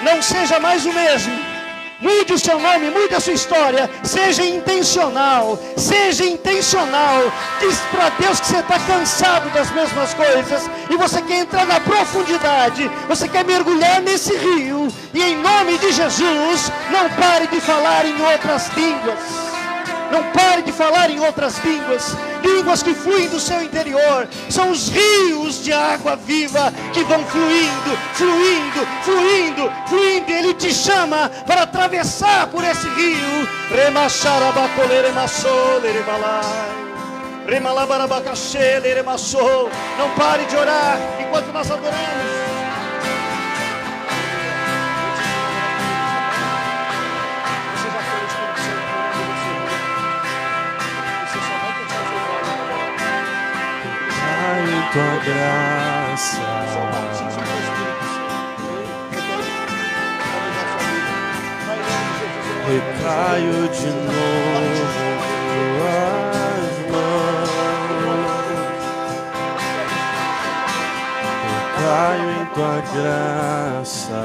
Não seja mais o mesmo. Mude o seu nome, mude a sua história. Seja intencional. Diz para Deus que você está cansado das mesmas coisas e você quer entrar na profundidade. Você quer mergulhar nesse rio. E em nome de Jesus, não pare de falar em outras línguas. Não pare de falar em outras línguas. Línguas que fluem do seu interior. São os rios de água viva que vão fluindo. Ele te chama para atravessar por esse rio. Não pare de orar enquanto nós adoramos. Tua graça, recaio de novo em tuas mãos, recaio em tua graça,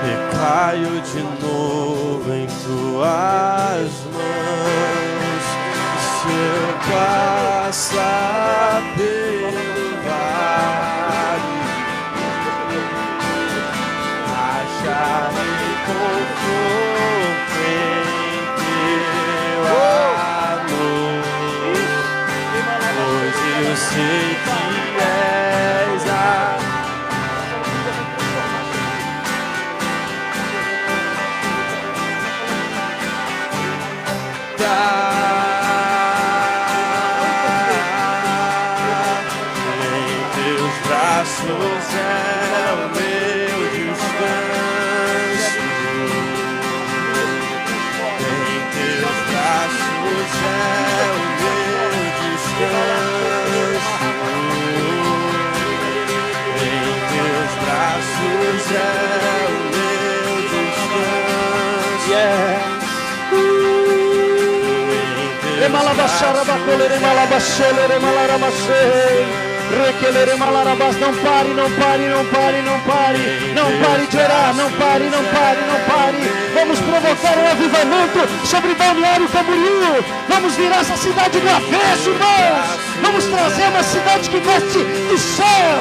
recaio de novo em tuas mãos, se eu passar pelo vale, acharei conforto em teu amor, pois eu sei que és a é o meu descanso, em teus braços é o meu descanso, em teus braços é o meu descanso. Requelere malarabás, não pare, não pare, não pare, não pare. Não pare de orar, não pare, não pare, não pare. Vamos provocar um avivamento sobre Balneário Camboriú. Vamos virar essa cidade do avesso, irmãos. Vamos trazer uma cidade que veste do céu.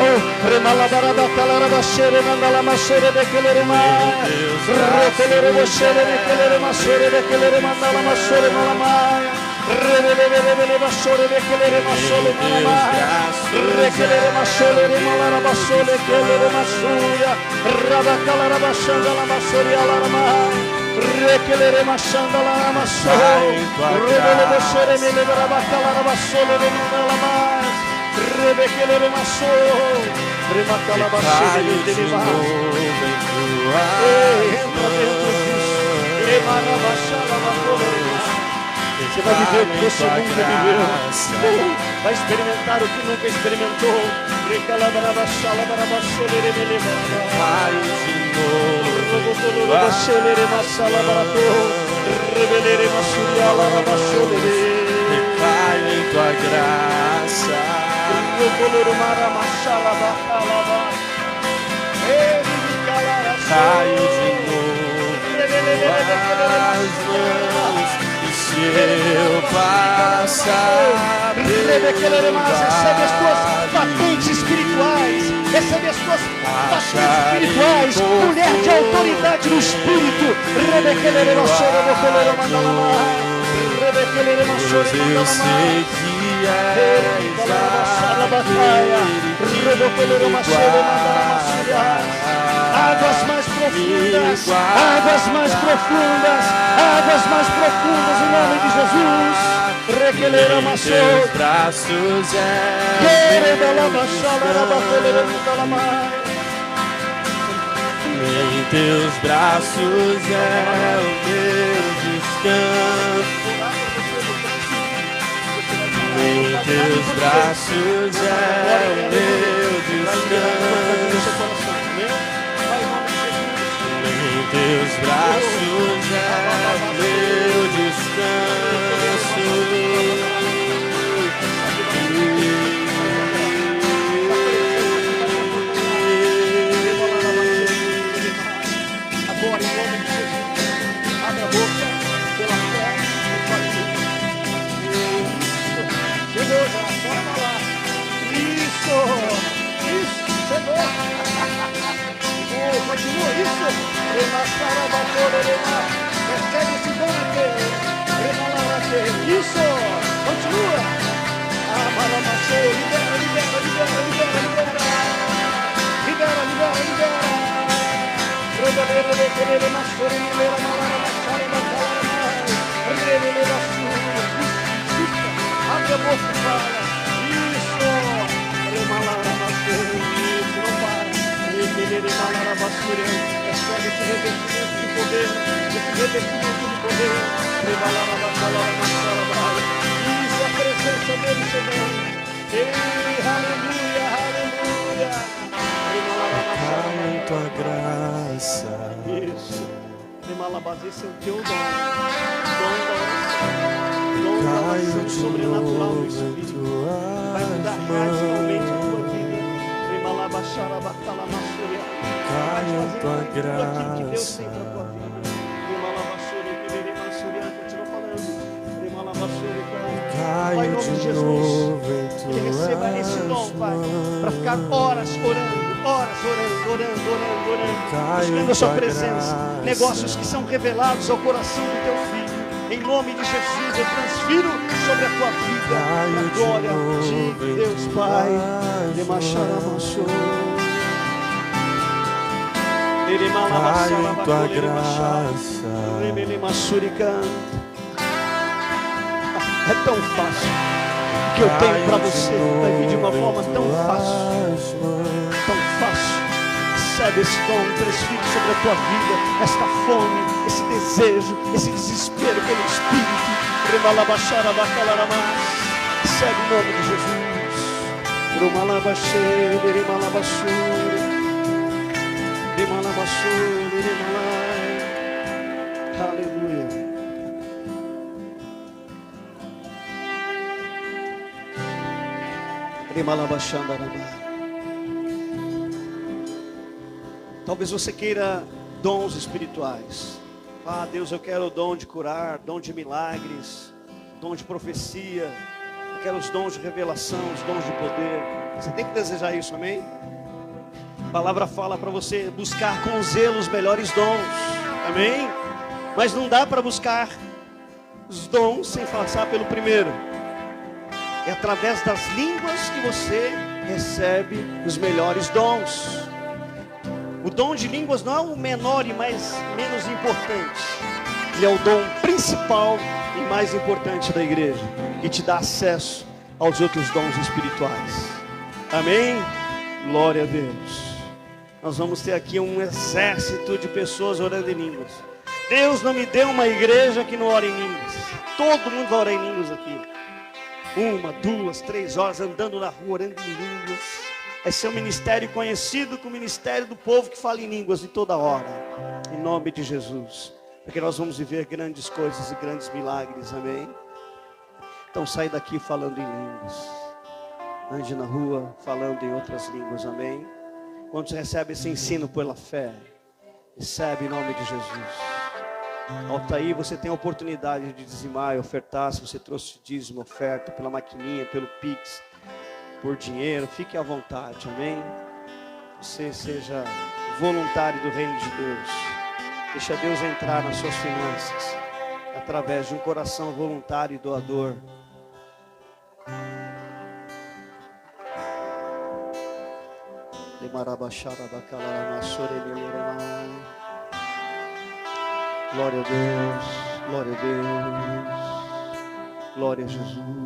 Remalabarabacalarabachere, mandalamashere, bequelere mais. Requelere boxere, bequelere masore, bequelere mandalamasore, malamaia. Rebelebelebele basore, bequelere masole, malamaia. Requelere masole, remalarabassole, quelere masuya. Rabacalarabachanda, lamasore, alaramaia. Requelere mashandala amassole. Rebele boxere, melebarabacalarabasole, remalamaia. Rebequelere masole. Remacalabachele, medelebas. Entra dentro disso. Você vai viver o que você nunca viveu. Vai experimentar o que nunca experimentou. Caio em tua graça. Caio de novo as mãos. E se eu passar recebe as tuas patentes espirituais. Recebe as tuas patentes espirituais. Mulher de autoridade no espírito. eu sei que és águas mais profundas, águas mais profundas, águas mais profundas em nome de Jesus. Requelera maçou, braços em teus braços é o meu descanso. Em teus braços é o meu descanso. Em teus braços é o meu descanso. Agora, em nome de Jesus, abre a boca pela fé. Chegou já, bora falar. Isso, chegou. Continua isso. Recebe esse dom aqui. Isso, continua. Libera. Abre a boca e fala. Isso. Não para. Recebe esse revestimento de poder. Isso, a presença dele chegando. Aleluia. Caio em tua graça. Isso. Esse é o teu dom. Dom da oração sobrenatural do Espírito. Vai mudar radicalmente a tua vida. Caio em tua graça. Que Deus tem para a tua vida. Continua falando. Pai, em nome de Jesus, que receba esse dom, Pai, para ficar horas orando, buscando a sua presença, negócios que são revelados ao coração do teu filho. Em nome de Jesus, eu transfiro sobre a tua vida a glória de Deus, Pai. Caio em tua graça. É tão fácil. O que eu tenho para você vai vir de uma forma tão fácil. Tão fácil. Recebe esse dom, transfira sobre a tua vida esta fome, esse desejo, esse desespero pelo Espírito. Recebe em nome de Jesus. Aleluia. Talvez você queira dons espirituais. Ah, Deus, eu quero o dom de curar, dom de milagres, dom de profecia. Eu quero os dons de revelação, os dons de poder. Você tem que desejar isso, amém? A palavra fala para você buscar com zelo os melhores dons, amém? Mas não dá para buscar os dons sem passar pelo primeiro. É através das línguas que você recebe os melhores dons. O dom de línguas não é o menor e menos importante. Ele é o dom principal e mais importante da igreja, que te dá acesso aos outros dons espirituais. Amém? Glória a Deus. Nós vamos ter aqui um exército de pessoas orando em línguas. Deus não me deu uma igreja que não ora em línguas. Todo mundo vai orar em línguas aqui. 1, 2, 3 horas andando na rua orando em línguas. Vai ser um ministério conhecido como o ministério do povo que fala em línguas de toda hora. Em nome de Jesus. Porque nós vamos viver grandes coisas e grandes milagres, amém? Então sai daqui falando em línguas. Ande na rua falando em outras línguas, amém? Quando você recebe esse ensino pela fé, recebe em nome de Jesus. Ao estar aí você tem a oportunidade de dizimar e ofertar. Se você trouxe dízimo, oferta pela maquininha, pelo Pix, por dinheiro, fique à vontade, amém? Você seja voluntário do reino de Deus. Deixa Deus entrar nas suas finanças através de um coração voluntário e doador. Glória a Deus, glória a Deus, glória a Jesus.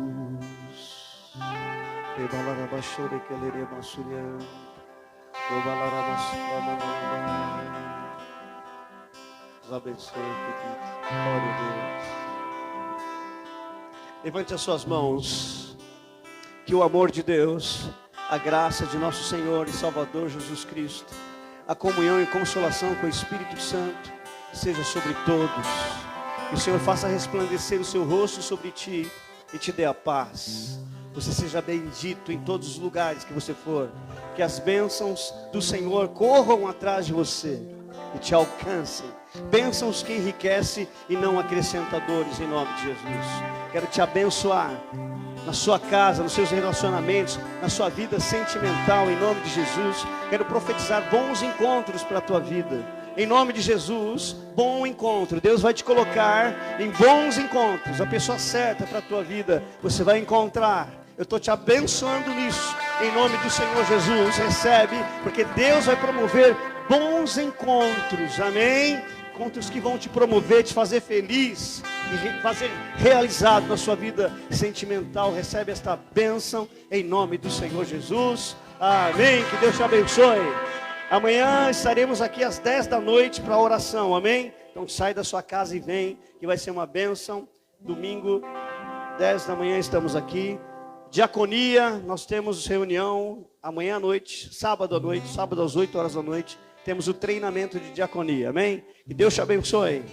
Deus abençoe, querido. Glória a Deus. Levante as suas mãos. Que o amor de Deus, a graça de nosso Senhor e Salvador Jesus Cristo, a comunhão e consolação com o Espírito Santo seja sobre todos. Que o Senhor faça resplandecer o seu rosto sobre ti e te dê a paz. Você seja bendito em todos os lugares que você for. Que as bênçãos do Senhor corram atrás de você e te alcancem. Bênçãos que enriquecem e não acrescentadores, em nome de Jesus. Quero te abençoar na sua casa, nos seus relacionamentos, na sua vida sentimental, em nome de Jesus. Quero profetizar bons encontros para a tua vida. Em nome de Jesus, bom encontro. Deus vai te colocar em bons encontros. A pessoa certa para a tua vida, você vai encontrar. Eu estou te abençoando nisso. Em nome do Senhor Jesus, recebe, porque Deus vai promover bons encontros. Amém? Encontros que vão te promover, te fazer feliz e fazer realizado na sua vida sentimental. Recebe esta bênção em nome do Senhor Jesus. Amém. Que Deus te abençoe. Amanhã estaremos aqui às 10 da noite para a oração, amém? Então sai da sua casa e vem, que vai ser uma bênção. Domingo, 10 da manhã estamos aqui. Diaconia, nós temos reunião amanhã à noite, sábado às 8 horas da noite. Temos o treinamento de diaconia, amém? Que Deus te abençoe.